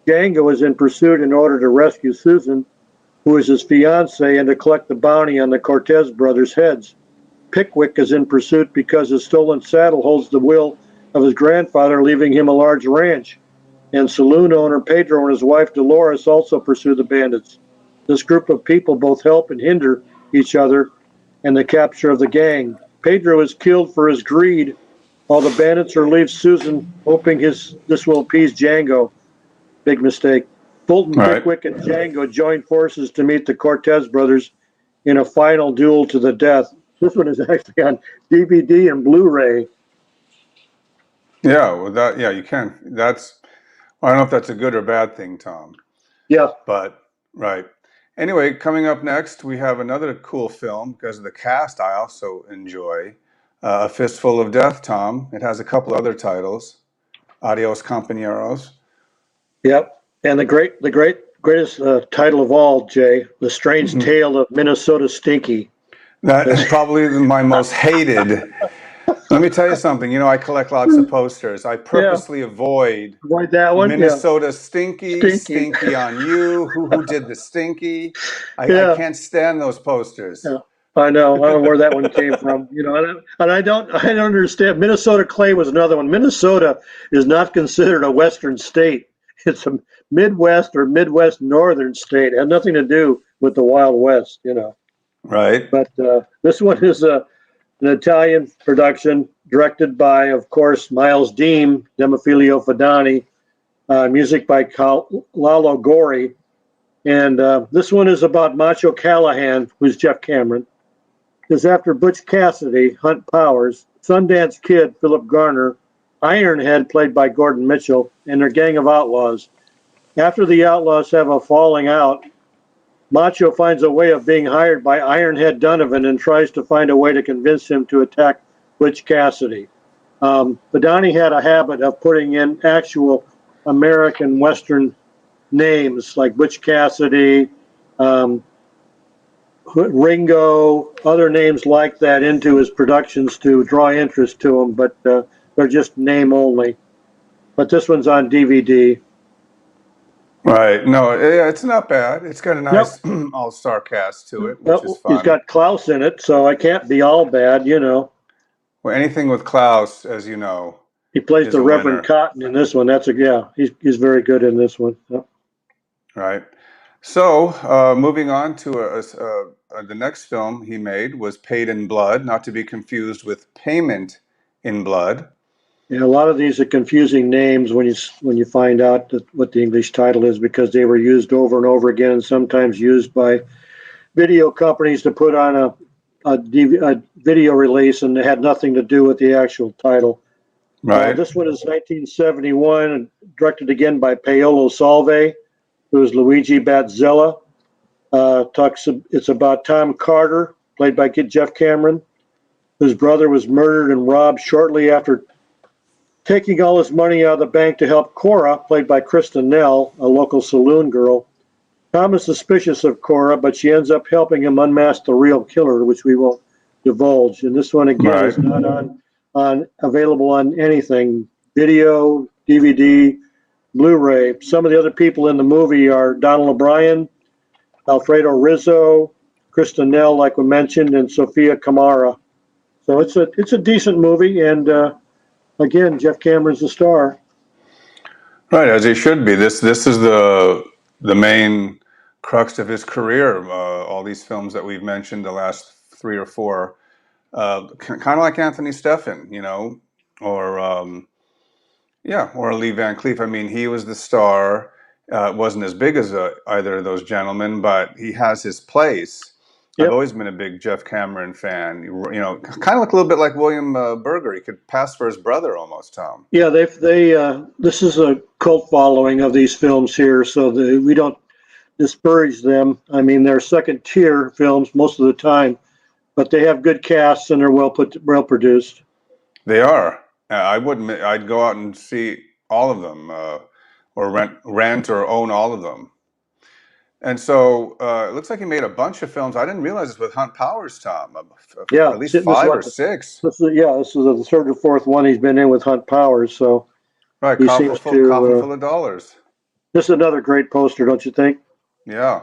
Django is in pursuit in order to rescue Susan, who is his fiancée, and to collect the bounty on the Cortez brothers' heads. Pickwick is in pursuit because his stolen saddle holds the will of his grandfather, leaving him a large ranch. And saloon owner Pedro and his wife Dolores also pursue the bandits. This group of people both help and hinder each other and the capture of the gang. Pedro is killed for his greed, while the bandits relieve Susan, hoping this will appease Django. Big mistake. Fulton, Pickwick, and Django join forces to meet the Cortez brothers in a final duel to the death. This one is actually on DVD and Blu-ray. Yeah, well, you can. I don't know if that's a good or bad thing, Tom. Yeah. But, right. Anyway, coming up next, we have another cool film because of the cast I also enjoy. A Fistful of Death, Tom. It has a couple other titles. Adios, Compañeros. Yep. And the greatest title of all, Jay, The Strange Tale of Minnesota Stinky. That is probably my most hated. Let me tell you something. I collect lots of posters. I purposely avoid that one. Minnesota Stinky on you. Who did the Stinky? I can't stand those posters. Yeah. I know. I don't know where that one came from. And I don't understand. Minnesota Clay was another one. Minnesota is not considered a Western state. It's a Midwest or Midwest Northern state. It had nothing to do with the Wild West, Right. But this one is an Italian production directed by, of course, Miles Dean, Demofilio Fadani, music by Lalo Gori. And this one is about Macho Callahan, who's Jeff Cameron. Is after Butch Cassidy, Hunt Powers, Sundance Kid, Philip Garner, Ironhead, played by Gordon Mitchell, and their gang of outlaws. After the outlaws have a falling out, Macho finds a way of being hired by Ironhead Donovan and tries to find a way to convince him to attack Butch Cassidy. Fadani had a habit of putting in actual American Western names like Butch Cassidy, Ringo, other names like that into his productions to draw interest to them, but they're just name only. But this one's on DVD. Right. No, it's not bad. It's got a nice all-star cast to it, which is fun. He's got Klaus in it, so I can't be all bad, Well, anything with Klaus, as you know. He plays the Reverend Cotton in this one. He's very good in this one. Yep. Right. So, moving on to the next film he made was Paid in Blood, not to be confused with Payment in Blood. Yeah, a lot of these are confusing names when you find out what the English title is because they were used over and over again, and sometimes used by video companies to put on a video release, and it had nothing to do with the actual title. Right, This one is 1971, and directed again by Paolo Salve, who is Luigi Batzella. It's about Tom Carter, played by Jeff Cameron, whose brother was murdered and robbed shortly after taking all his money out of the bank to help Cora, played by Kristen Nell, a local saloon girl. Tom is suspicious of Cora, but she ends up helping him unmask the real killer, which we won't divulge. And this one again right. is not on available on anything, video, DVD, Blu-ray. Some of the other people in the movie are Donald O'Brien, Alfredo Rizzo, Kristen Nell, like we mentioned, and Sofia Kamara. So it's a decent movie, and again, Jeff Cameron's the star. Right, as he should be. This is the main crux of his career. All these films that we've mentioned, the last three or four, kind of like Anthony Stephan, or or Lee Van Cleef. I mean, he was the star. Wasn't as big as either of those gentlemen, but he has his place. I've Yep. always been a big Jeff Cameron fan. Kind of look a little bit like William Berger. He could pass for his brother almost, Tom. Yeah, they this is a cult following of these films here, so we don't disparage them. I mean, they're second tier films most of the time, but they have good casts and they're well produced. They are. I wouldn't. I'd go out and see all of them, or rent or own all of them. And so it looks like he made a bunch of films. I didn't realize this with Hunt Powers, Tom. Yeah, At least this is five or what six. this is the third or fourth one he's been in with Hunt Powers. So Right, he seems coffin to. full of dollars. This is another great poster, don't you think? Yeah.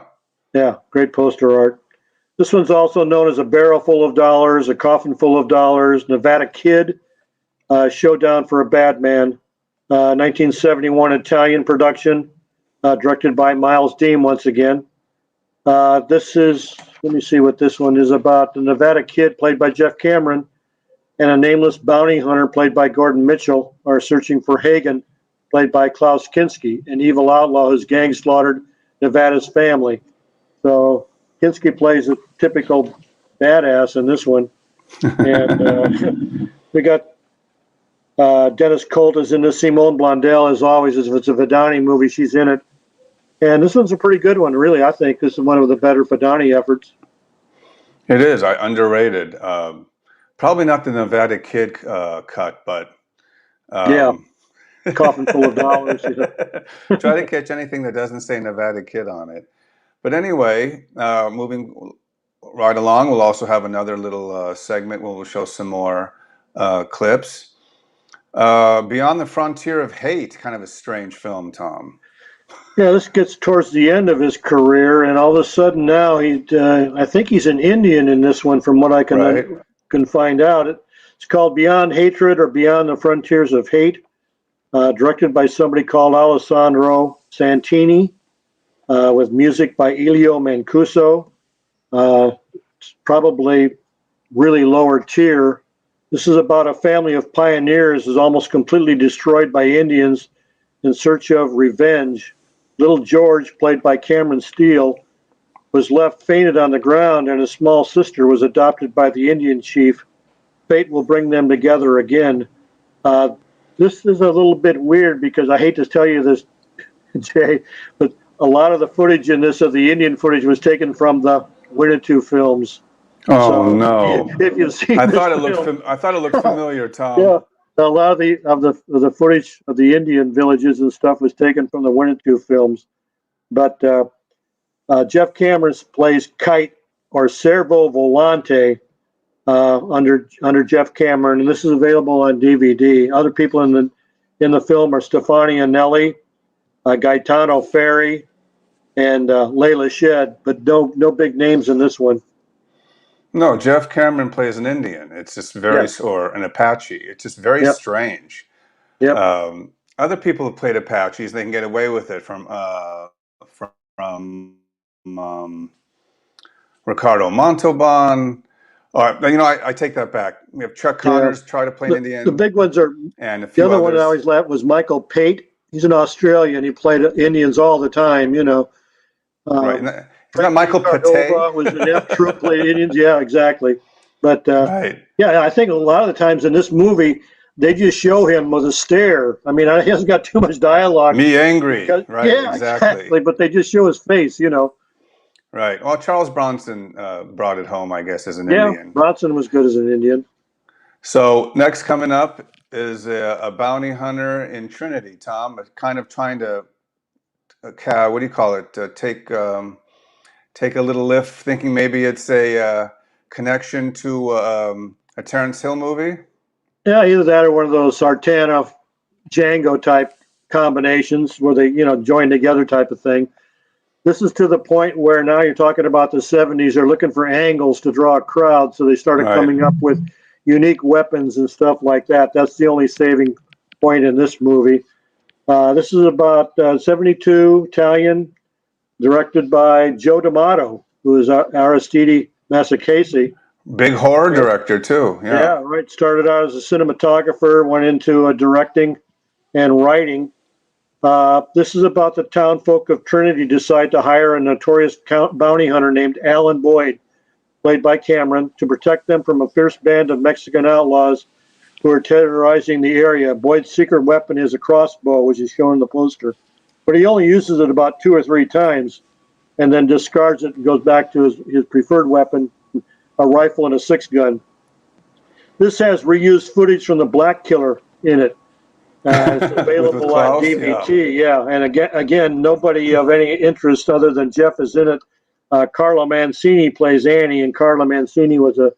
Yeah, great poster art. This one's also known as A Barrel Full of Dollars, A Coffin Full of Dollars, Nevada Kid, Showdown for a Bad Man, 1971 Italian production, directed by Miles Dean once again. Let me see what this one is about. The Nevada Kid, played by Jeff Cameron, and a nameless bounty hunter, played by Gordon Mitchell, are searching for Hagen, played by Klaus Kinski, an evil outlaw whose gang slaughtered Nevada's family. So Kinski plays a typical badass in this one. And we got Dennis Colt is in this. Simone Blondell, as always, if it's a Vidani movie, she's in it. And this one's a pretty good one, really. I think this is one of the better Vidani efforts. It is. Underrated. Probably not the Nevada Kid cut, but Yeah, um, coffin full of dollars. try to catch anything that doesn't say Nevada Kid on it. But anyway, moving right along, we'll also have another little segment where we'll show some more clips. Beyond the Frontier of Hate, kind of a strange film, Tom. Yeah, this gets towards the end of his career, and all of a sudden now I think he's an Indian in this one, from what I Right. can find out. It's called Beyond Hatred or Beyond the Frontiers of Hate, directed by somebody called Alessandro Santini, with music by Elio Mancuso. It's probably really lower tier. This is about a family of pioneers who's almost completely destroyed by Indians in search of revenge. Little George, played by Cameron Steele, was left fainted on the ground, and his small sister was adopted by the Indian chief. Fate will bring them together again. Uh, this is a little bit weird because I hate to tell you this, Jay, but a lot of the footage in this of the Indian footage was taken from the Winnetou films. Oh So no! if you've seen this film, I thought it looked familiar, Tom. yeah, a lot of the footage of the Indian villages and stuff was taken from the Winnetou films. But Jeff Cameron plays Kite, or Servo Volante, under Jeff Cameron, and this is available on DVD. Other people in the film are Stefania Nelli, Gaetano Ferri, and Layla Shed, but no big names in this one. No, Jeff Cameron plays an Indian. It's just Yes. or an Apache. It's just very Yep. strange. Yep. Other people have played Apaches. They can get away with it from um, Ricardo Montalban. I take that back. We have Chuck Connors try to play an Indian. The big ones are, and a the few other others. one that I always laughed was Michael Pate. He's an Australian. He played Indians all the time, Right. Isn't that Frankie Michael Pate? Cordova was an F Troop, played Indians. Yeah, exactly. But Right. yeah, I think a lot of the times in this movie, they just show him with a stare. I mean, he hasn't got too much dialogue. Me angry. Because, Right. yeah, exactly. But they just show his face, Right. Well, Charles Bronson brought it home, I guess, as an Yeah, Indian. Bronson was good as an Indian. So next coming up is a bounty hunter in Trinity, Tom, kind of trying to, what do you call it, take a little lift, thinking maybe it's a connection to a Terrence Hill movie? Yeah, either that or one of those Sartana, Django type combinations where they, join together type of thing. This is to the point where now you're talking about the 70s. They're looking for angles to draw a crowd, so they started coming up with unique weapons and stuff like that. That's the only saving point in this movie. This is about 72, Italian, directed by Joe D'Amato, who is Aristide Massacesi. Big horror director, too. Yeah, right. Started out as a cinematographer, went into directing and writing. This is about the townfolk of Trinity decide to hire a notorious bounty hunter named Alan Boyd, played by Cameron, to protect them from a fierce band of Mexican outlaws who are terrorizing the area. Boyd's secret weapon is a crossbow, which is shown in the poster, but he only uses it about 2 or 3 times and then discards it and goes back to his preferred weapon, a rifle and a 6-gun. This has reused footage from the Black Killer in it. It's available on DVD. Yeah, and again, nobody of any interest other than Jeff is in it. Carla Mancini plays Annie, and Carla Mancini was a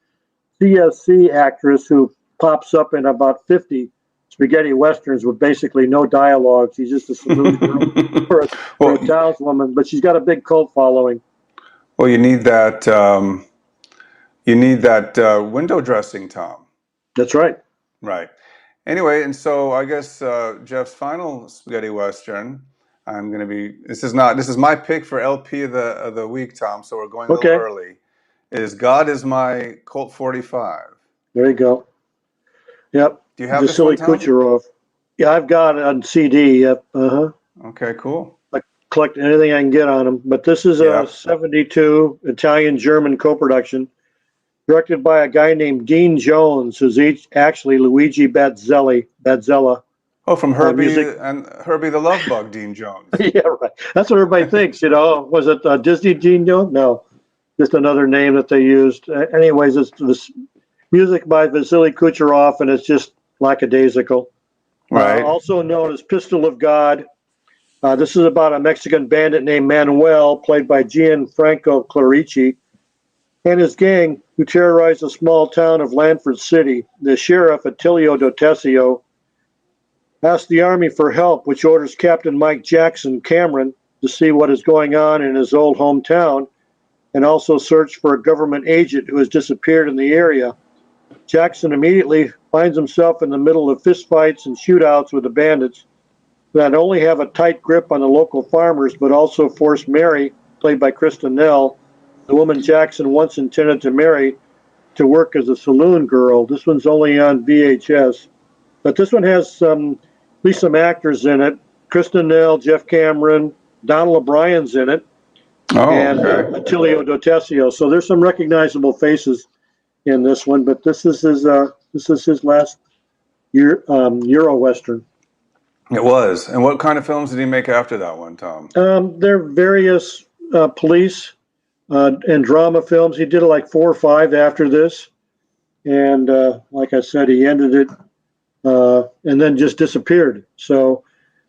CSC actress who pops up in about 50 spaghetti westerns with basically no dialogue. She's just a saloon girl or a townswoman, but she's got a big cult following. Well, you need that. Window dressing, Tom. That's right. Right. Anyway, and so I guess Jeff's final spaghetti western. This is my pick for LP of the week, Tom. So we're going a little early. Is God Is My Colt 45. There you go. Yep. Do you have this one, Tom? Kucherov. Yeah, I've got it on CD. Yep. Okay, cool. I collect anything I can get on them. But this is a 72 Italian-German co-production, directed by a guy named Dean Jones, who's actually Luigi Bazzella. Oh, from Herbie and Herbie the Love Bug, Dean Jones. Yeah, right. That's what everybody thinks, Was it Disney Dean Jones? No, just another name that they used. Anyways, it's this music by Vasily Kucherov, and it's just lackadaisical. Right. Also known as Pistol of God. This is about a Mexican bandit named Manuel, played by Gianfranco Clarici, and his gang, who terrorized the small town of Lanford City. The sheriff, Attilio Dotesio, asks the army for help, which orders Captain Mike Jackson Cameron to see what is going on in his old hometown and also search for a government agent who has disappeared in the area. Jackson immediately finds himself in the middle of fistfights and shootouts with the bandits who not only have a tight grip on the local farmers, but also force Mary, played by Kristen Nell, the woman Jackson once intended to marry, to work as a saloon girl. This one's only on VHS. But this one has at least some actors in it. Kristen Nell, Jeff Cameron, Donald O'Brien's in it, and Attilio Dotesio. So there's some recognizable faces in this one. But this is his last Euro Western. It was. And what kind of films did he make after that one, Tom? There are various police and drama films. He did like 4 or 5 after this. And like I said, he ended it and then just disappeared. So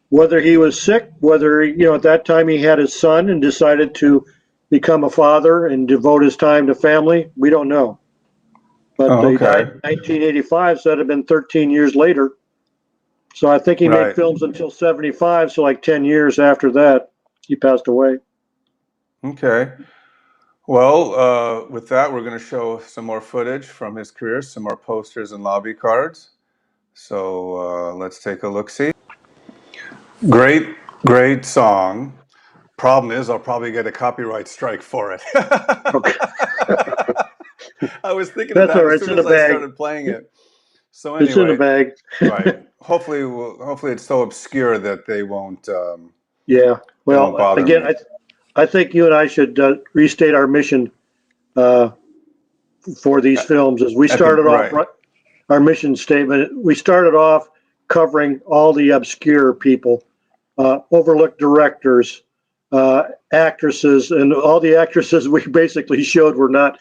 whether he was sick, whether, at that time he had his son and decided to become a father and devote his time to family, we don't know. But he died in 1985, so that had been 13 years later. So I think he made films until 75, so like 10 years after that, he passed away. Okay. Well, with that, we're going to show some more footage from his career, some more posters and lobby cards. So let's take a look-see. Great song. Problem is, I'll probably get a copyright strike for it. Okay. I was thinking of That's all that right. as It's soon in the as I bag. started playing it. So It's in the anyway, bag. right. Hopefully it's so obscure that Yeah. they won't Well, bother again, me. I think you and I should restate our mission uh, for these films. As we At the started off, right. our mission statement, we started off covering all the obscure people, overlooked directors, actresses, and all the actresses we basically showed were not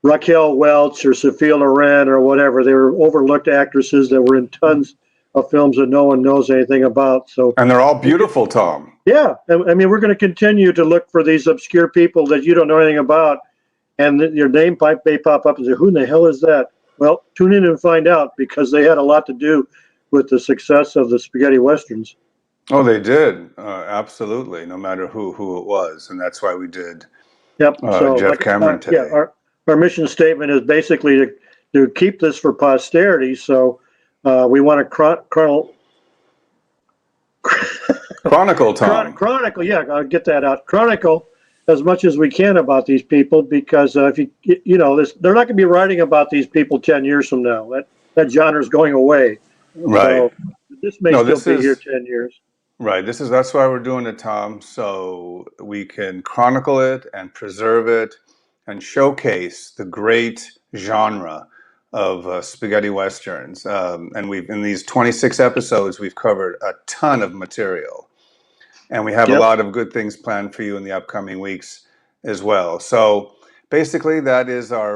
Raquel Welch or Sophia Loren or whatever. They were overlooked actresses that were in tons of films that no one knows anything about. So, And they're all beautiful, Tom. yeah, I mean, we're going to continue to look for these obscure people that you don't know anything about, and your name may pop up and say, "Who in the hell is that?" Well, tune in and find out, because they had a lot to do with the success of the spaghetti westerns. Oh, they did. Absolutely. No matter who it was. And that's why we did Yep. So, Jeff Cameron yeah, today. our mission statement is basically to keep this for posterity. So, we want to Chronicle, Tom. chronicle. Yeah, I'll get that out. Chronicle as much as we can about these people, because if they're not going to be writing about these people 10 years from now. That genre is going away. Right. So this may No, still this be here is 10 years. right. That's why we're doing it, Tom. So we can chronicle it and preserve it and showcase the great genre of spaghetti westerns. And in these 26 episodes, we've covered a ton of material. And we have a Yep. lot of good things planned for you in the upcoming weeks as well. So basically, that is our.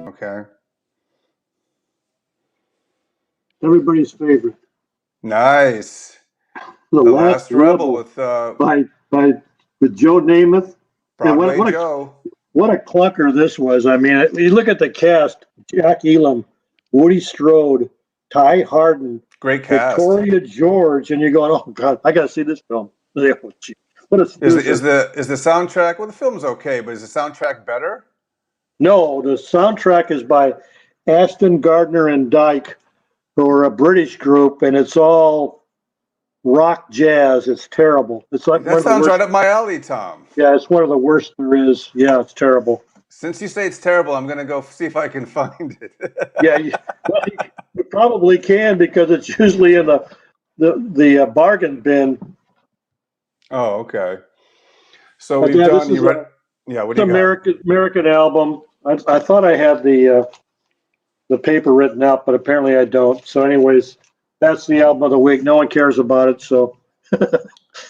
Okay. Everybody's favorite, Nice. The The Last Last Rebel Rebel, with by with Joe Namath. And Broadway Joe. what a clunker this was. I mean, you look at the cast: Jack Elam, Woody Strode, Ty Hardin, Great cast. Victoria George, and you're going, "Oh God, I got to see this film." What a snoozer! Is the soundtrack? Well, the film's okay, but is the soundtrack better? No, the soundtrack is by Aston Gardner and Dyke, who are a British group, and it's all rock jazz. It's terrible. It's like one That of the sounds right worst. up my alley, Tom. Yeah, it's one of the worst there is. Yeah, it's terrible. Since you say it's terrible, I'm going to go see if I can find it. Yeah, well, you probably can, because it's usually in the bargain bin. Oh, okay. So But we've yeah, this done. is You read? a Yeah. What it's do you got? American album. I thought I had the paper written out, but apparently I don't. So, anyways, that's the album of the week. No one cares about it, so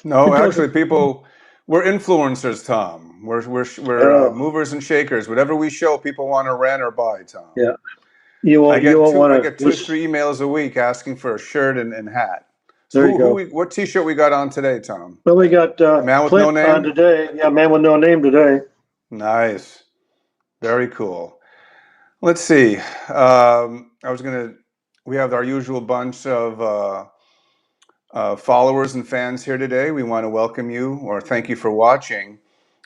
No, it goes. actually, people. We're influencers, Tom. We're Oh, movers and shakers. Whatever we show, people want to rent or buy, Tom. yeah. You won't I want get to two to listen. three emails a week asking for a shirt and hat. So There you go. what T-shirt we got on today, Tom? Well, we got Man with no Clint on name. today. Yeah, man with no name today. Nice, very cool. Let's see. I was gonna. We have our usual bunch of followers and fans here today. We want to welcome you or thank you for watching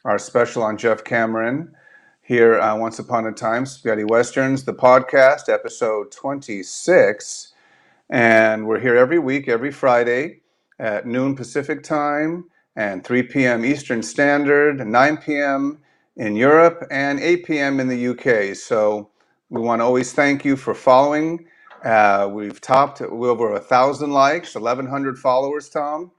our special on Jeff Cameron here on Once Upon a Time Spaghetti Westerns, the podcast, episode 26. And we're here every week, every Friday at noon Pacific time and 3 p.m. Eastern Standard, 9 p.m. in Europe, and 8 p.m. in the UK. So we want to always thank you for following. We've topped over 1,000 likes, 1,100 followers, Tom.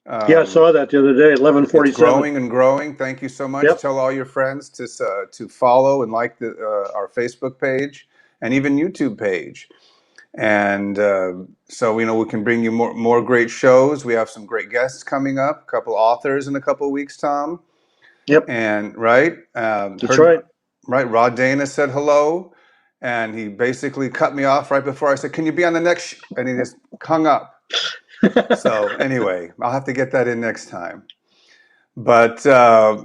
Yeah, I Um, saw that the other day. it's 11:47. growing and growing. Thank you so much. Yep. Tell all your friends to follow and like our Facebook page and even YouTube page. And so we can bring you more great shows. We have some great guests coming up, a couple authors in a couple of weeks, Tom. Yep. And right, That's right. Rod Dana said hello, and he basically cut me off right before I said, "Can you be on the next?" And he just hung up. So anyway, I'll have to get that in next time. But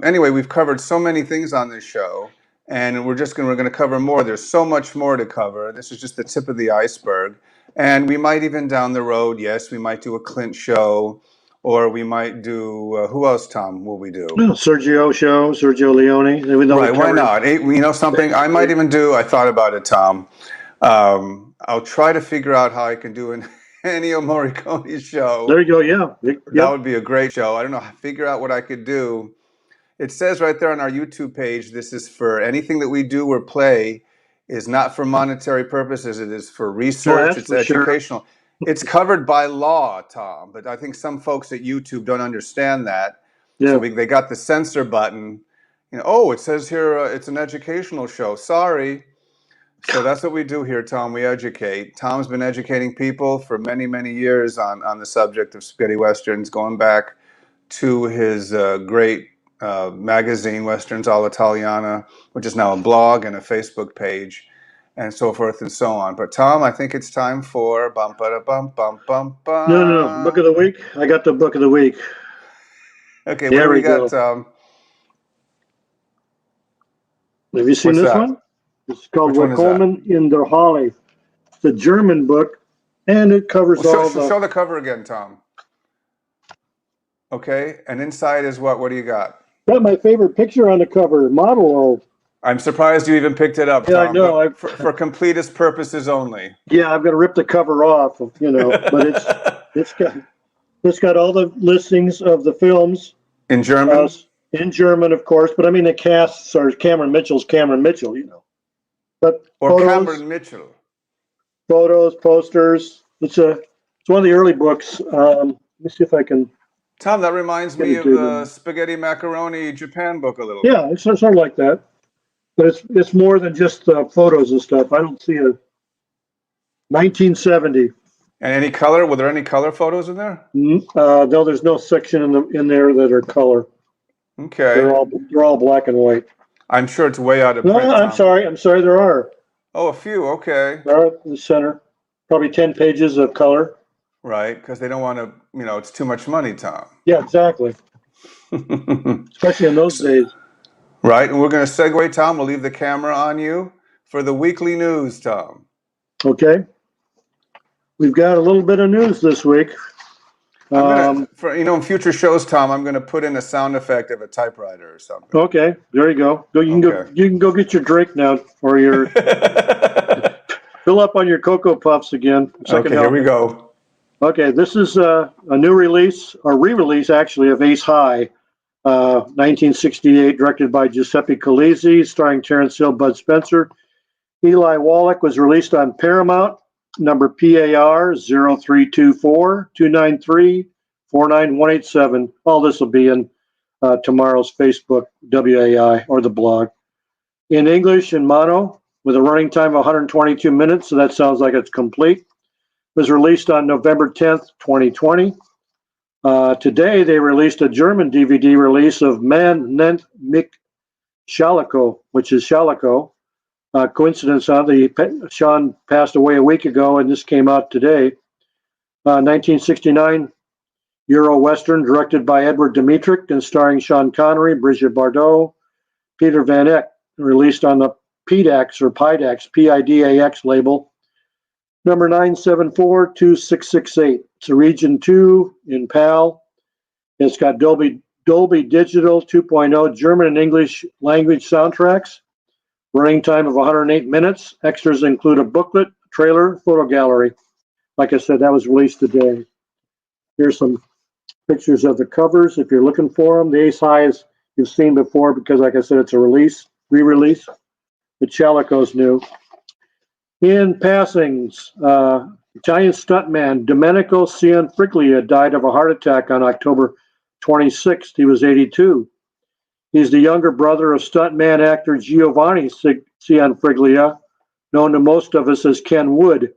anyway, we've covered so many things on this show, and we're going to cover more. There's so much more to cover. This is just the tip of the iceberg, and we might even down the road, yes, we might do a Clint show, or we might do who else? Tom, will we do? Sergio show, Sergio Leone. Even though we Right? Why covered not? You know something? I might even do. I thought about it, Tom. I'll try to figure out how I can do an Ennio Morricone show. there you go. Yeah. That Yep. would be a great show. I don't know. Figure out what I could do. It says right there on our YouTube page, this is for anything that we do or play is not for monetary purposes. It is for Well, research. that's It's for sure. educational. It's covered by law, Tom, but I think some folks at YouTube don't understand that. So Yeah. they got the censor button. Oh, it says here it's an educational show. Sorry. So that's what we do here, Tom. We educate. Tom's been educating people for many, many years on the subject of spaghetti westerns, going back to his great magazine, Westerns All'Italiana, which is now a blog and a Facebook page, and so forth and so on. But Tom, I think it's time for bum ba bum bum bum No. Book of bum. the week. I got the book of the week. Okay, what do There we we got, go. Tom? Have you seen What's this that? one? It's called Which one is that? Willkommen in der Halle. It's a German book, and it Well, covers all the. show the cover again, Tom. Okay, and inside is what? What do you got? Got my favorite picture on the cover, model. I'm surprised you even picked it up, Yeah, I Tom, know. but for completist purposes only. I'm going to rip the cover off. But it's got all the listings of the films In uh, German? in German, of course. But I mean, the casts are Cameron Mitchell's Cameron Mitchell. But Or Cameron Mitchell? photos, posters. It's one of the early books. Let me see if I can Tom, that reminds get me it of to the them. Spaghetti Macaroni Japan book a little bit. Yeah, it's sort of like that. But it's more than just photos and stuff. I don't see a 1970. And any color? Were there any color photos in there? No, there's no section in there that are color. Okay. They're all black and white. I'm sure it's way out of No, print, I'm Tom. sorry. There are. Oh, a few. Okay. There are in the center. Probably 10 pages of color. Right, because they don't want to, it's too much money, Tom. Yeah, exactly. Especially in those days. Right, and we're going to segue, Tom. We'll leave the camera on you for the weekly news, Tom. Okay. We've got a little bit of news this week. In future shows, Tom, I'm going to put in a sound effect of a typewriter or something. Okay, there you go. You can go get your drink now, or your fill up on your Cocoa Puffs again. Okay, here we go. Okay, this is a new release, or re-release actually, of Ace High, 1968, directed by Giuseppe Colizzi, starring Terence Hill, Bud Spencer. Eli Wallach was released on Paramount, number PAR 0324293 49187. All this will be in tomorrow's Facebook WAI or the blog. In English in mono with a running time of 122 minutes, so that sounds like it's complete. It was released on November 10th, 2020. Today they released a German DVD release of Man nennt mich Schaliko, which is Schaliko. Coincidence, Sean passed away a week ago, and this came out today. 1969 Euro Western, directed by Edward Dmytryk and starring Sean Connery, Brigitte Bardot, Peter Van Eyck, released on the PIDAX or PIDAX, PIDAX label, number 9742668. It's a Region 2 in PAL. It's got Dolby Digital 2.0 German and English language soundtracks. Running time of 108 minutes. Extras include a booklet, trailer, photo gallery. Like I said, that was released today. Here's some pictures of the covers if you're looking for them. The Ace High is you've seen before because, like I said, it's a re-release. The Chaliko's new. In passings, Italian stuntman Domenico Cianfriglia died of a heart attack on October 26th. He was 82. He's the younger brother of stuntman actor Giovanni Cianfriglia, known to most of us as Ken Wood.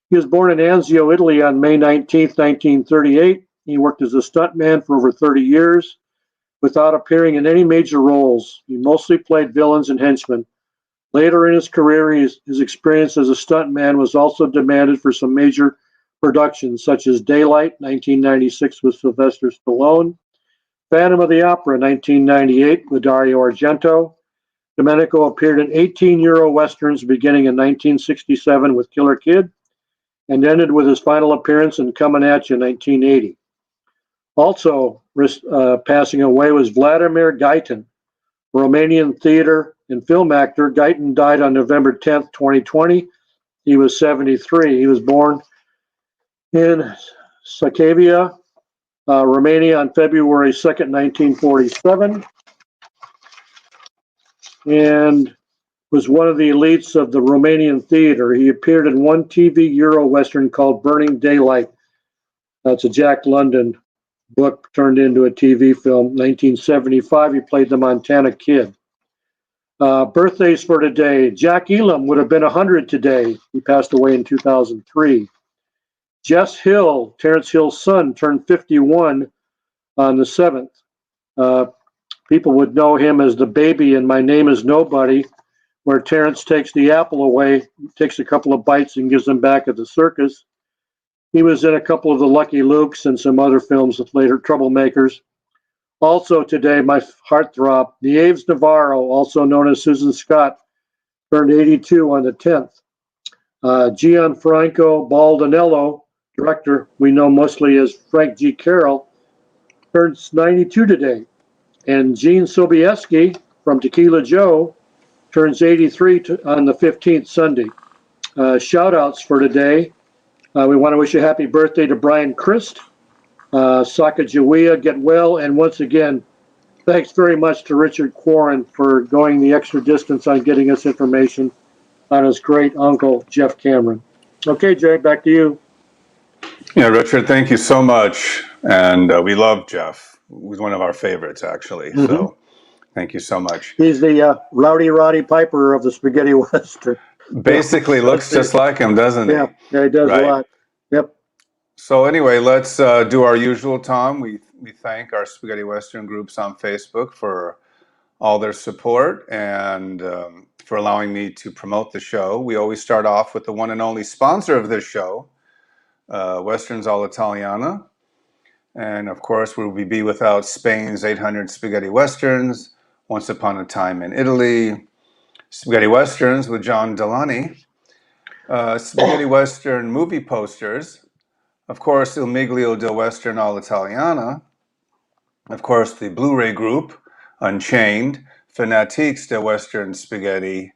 He was born in Anzio, Italy on May 19, 1938. He worked as a stuntman for over 30 years without appearing in any major roles. He mostly played villains and henchmen. Later in his career, his experience as a stuntman was also demanded for some major productions, such as Daylight, 1996 with Sylvester Stallone, Phantom of the Opera, 1998 with Dario Argento. Domenico appeared in 18 Euro Westerns beginning in 1967 with Killer Kid and ended with his final appearance in Coming At You, 1980. Also passing away was Vladimir Gaitin, Romanian theater and film actor. Gaitin died on November 10th, 2020. He was 73. He was born in Suceava, Romania on February 2nd, 1947, and was one of the elites of the Romanian theater. He appeared in one TV Euro Western called Burning Daylight. That's a Jack London book turned into a TV film. 1975, he played the Montana Kid. Birthdays for today. Jack Elam would have been 100 today. He passed away in 2003. Jess Hill, Terrence Hill's son, turned 51 on the 7th. People would know him as the baby in My Name is Nobody, where Terrence takes the apple away, takes a couple of bites and gives them back at the circus. He was in a couple of the Lucky Lukes and some other films with later Troublemakers. Also today, my heartthrob, Nieves Navarro, also known as Susan Scott, turned 82 on the 10th. Gianfranco Baldanello, director we know mostly as Frank G. Carroll, turns 92 today. And Gene Sobieski from Tequila Joe turns 83 on the 15th Sunday. Shout-outs for today. We want to wish a happy birthday to Brian Christ, Sacagawea, get well, and once again, thanks very much to Richard Quarren for going the extra distance on getting us information on his great uncle, Jeff Cameron. Okay, Jay, back to you. Yeah, Richard, thank you so much. And we love Jeff. He's one of our favorites, actually. Mm-hmm. So thank you so much. He's the Rowdy Roddy Piper of the Spaghetti Western. Basically looks just like him, doesn't he? Yeah, he does a lot. Yep. So anyway, let's do our usual, Tom. We thank our Spaghetti Western groups on Facebook for all their support and for allowing me to promote the show. We always start off with the one and only sponsor of this show, Westerns All'Italiana. And of course, we would be without Spain's 800 Spaghetti Westerns, Once Upon a Time in Italy, Spaghetti Westerns with John Delany, Spaghetti Western movie posters, of course, Il Miglio del Western All'Italiana, of course, the Blu-ray group, Unchained, Fanatiques de Western Spaghetti,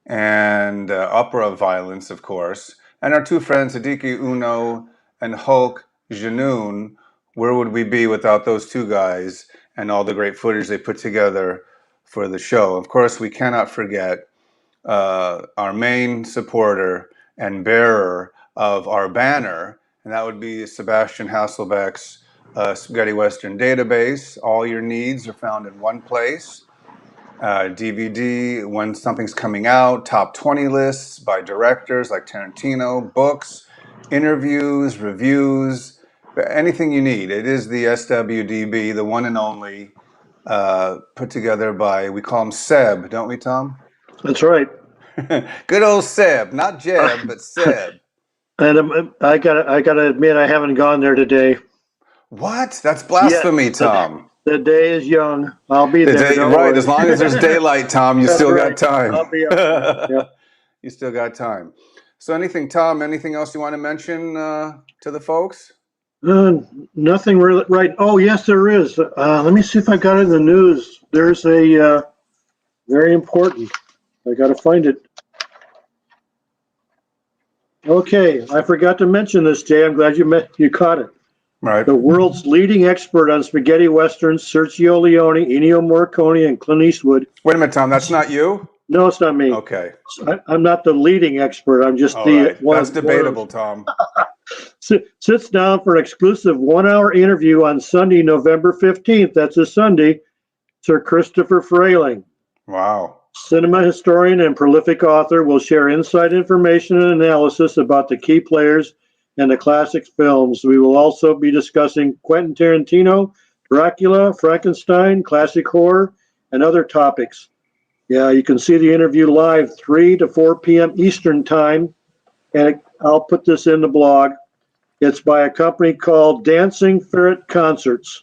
and Opera Violence, of course, and our two friends, Hideki Uno and Hulk Janoon. Where would we be without those two guys and all the great footage they put together for the show? Of course, we cannot forget our main supporter and bearer of our banner, and that would be Sebastian Hasselbeck's Spaghetti Western database. All your needs are found in one place. DVD, when something's coming out, top 20 lists by directors like Tarantino, books, interviews, reviews, anything you need. It is the SWDB, the one and only, put together by, we call him Seb, don't we, Tom? That's right. Good old Seb, not Jeb, but Seb. And I gotta admit, I haven't gone there today. What? That's blasphemy, Tom. The day is young. I'll be there. Right, worry. as long as there's daylight, Tom, you still got time. I'll be up there. Yep. You still got time. So Tom, anything else you want to mention to the folks? Nothing really. Right. Oh, yes, there is. Let me see if I got it in the news. There's a very important. I got to find it. Okay, I forgot to mention this, Jay. I'm glad you caught it. Right. The world's leading expert on spaghetti westerns, Sergio Leone, Ennio Morricone, and Clint Eastwood. Wait a minute, Tom. That's not you? No, it's not me. Okay. I'm not the leading expert. I'm just right. That's debatable, Tom. Sits down for an exclusive 1-hour interview on Sunday, November 15th. That's a Sunday. Sir Christopher Frayling. Wow. Cinema historian and prolific author will share inside information and analysis about the key players and the classic films. We will also be discussing Quentin Tarantino, Dracula, Frankenstein, classic horror, and other topics. Yeah, you can see the interview live 3 to 4 p.m. Eastern Time, and I'll put this in the blog. It's by a company called Dancing Ferret Concerts.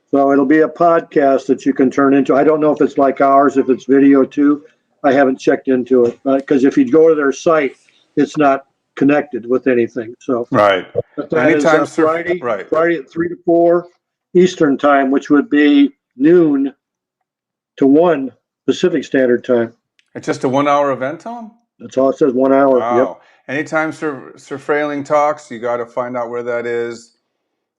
So it'll be a podcast that you can turn into. I don't know if it's like ours, if it's video too. I haven't checked into it, because if you go to their site, it's not connected with anything. So right. But that Anytime is Friday, right. Friday at 3 to 4 Eastern Time, which would be noon to 1 Pacific Standard Time. It's just a 1-hour event, Tom? That's all it says, 1 hour. Wow. Yep. Anytime Sir Frayling talks, you got to find out where that is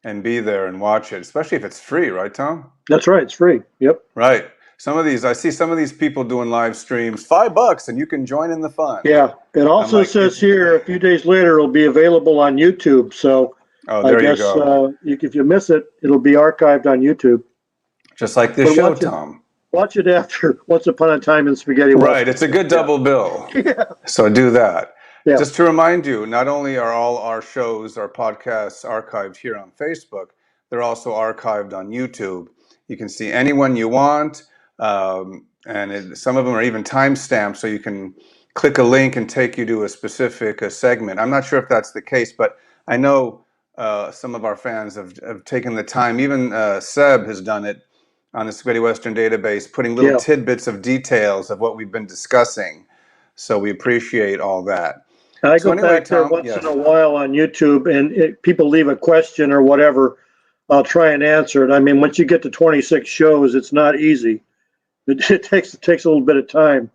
and be there and watch it, especially if it's free, right, Tom? That's right. It's free. Yep. Right. I see some of these people doing live streams, $5, and you can join in the fun. Yeah. It also says here a few days later it'll be available on YouTube. So there you go. If you miss it, it'll be archived on YouTube. Just like this show, Tom. Watch it after Once Upon a Time in Spaghetti Western. Right. It's a good double bill. Yeah. So do that. Yeah. Just to remind you, not only are all our shows, our podcasts archived here on Facebook, they're also archived on YouTube. You can see anyone you want, and some of them are even time-stamped, so you can click a link and take you to a specific segment. I'm not sure if that's the case, but I know some of our fans have taken the time. Even Seb has done it on the Spaghetti Western database, putting little tidbits of details of what we've been discussing. So we appreciate all that. I go back there once in a while on YouTube, and people leave a question or whatever. I'll try and answer it. I mean, once you get to 26 shows, it's not easy. It takes a little bit of time.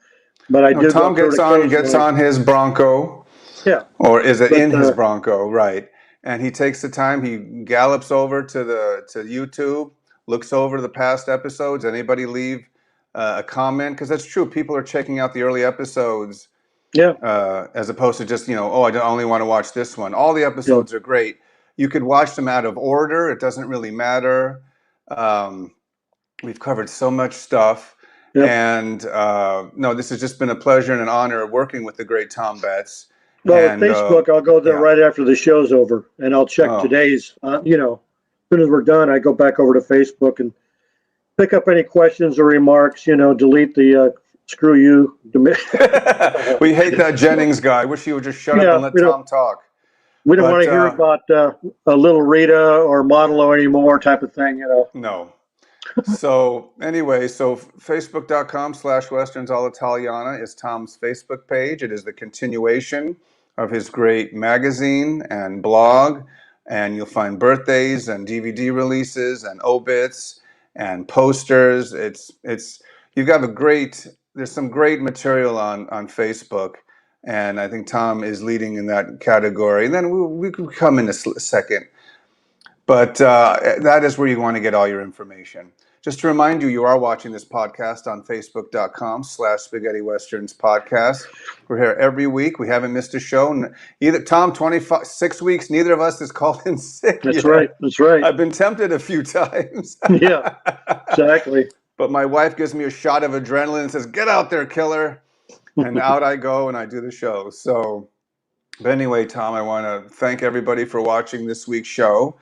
But I do. Tom gets on his Bronco. Yeah. Or is it in his Bronco? Right. And he takes the time. He gallops over to YouTube, looks over the past episodes. Anybody leave a comment? Because that's true. People are checking out the early episodes. Yeah. As opposed to just, I only want to watch this one. All the episodes are great. You could watch them out of order. It doesn't really matter. We've covered so much stuff. Yep. And this has just been a pleasure and an honor working with the great Tom Betts. Well, at Facebook, I'll go there right after the show's over, and I'll check today's. As soon as we're done, I go back over to Facebook and pick up any questions or remarks. Delete the screw you. We hate that Jennings guy. Wish he would just shut up and let Tom talk. We don't want to hear about a little Rita or Modelo anymore type of thing, No. So anyway, facebook.com/Westerns All'Italiana is Tom's Facebook page. It is the continuation of his great magazine and blog, and you'll find birthdays and DVD releases and obits and posters. There's some great material on Facebook. And I think Tom is leading in that category. And then we could come in a second. But that is where you want to get all your information. Just to remind you, you are watching this podcast on facebook.com/Spaghetti Westerns podcast. We're here every week. We haven't missed a show. Either Tom, 26 weeks, neither of us has called in sick That's yet. right. That's right. I've been tempted a few times. Yeah, exactly. But my wife gives me a shot of adrenaline and says, "Get out there, killer." And out I go and I do the show. So, but anyway, Tom, I want to thank everybody for watching this week's show.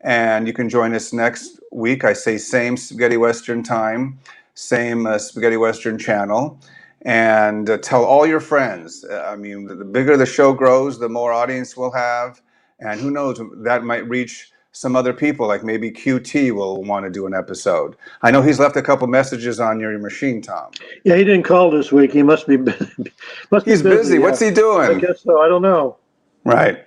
And you can join us next week. I say same Spaghetti Western time, same Spaghetti Western channel. And tell all your friends. I mean, the bigger the show grows, the more audience we'll have. And who knows, that might reach some other people, like maybe QT will want to do an episode. I know he's left a couple messages on your machine, Tom. Yeah, he didn't call this week. He must be busy. He's busy. Yeah. What's he doing? I guess so. I don't know. Right.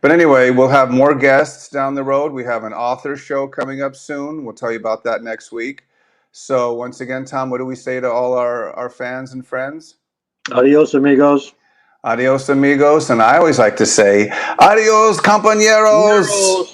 But anyway, we'll have more guests down the road. We have an author show coming up soon. We'll tell you about that next week. So once again, Tom, what do we say to all our fans and friends? Adios, amigos. Adios, amigos. And I always like to say, adios, compañeros.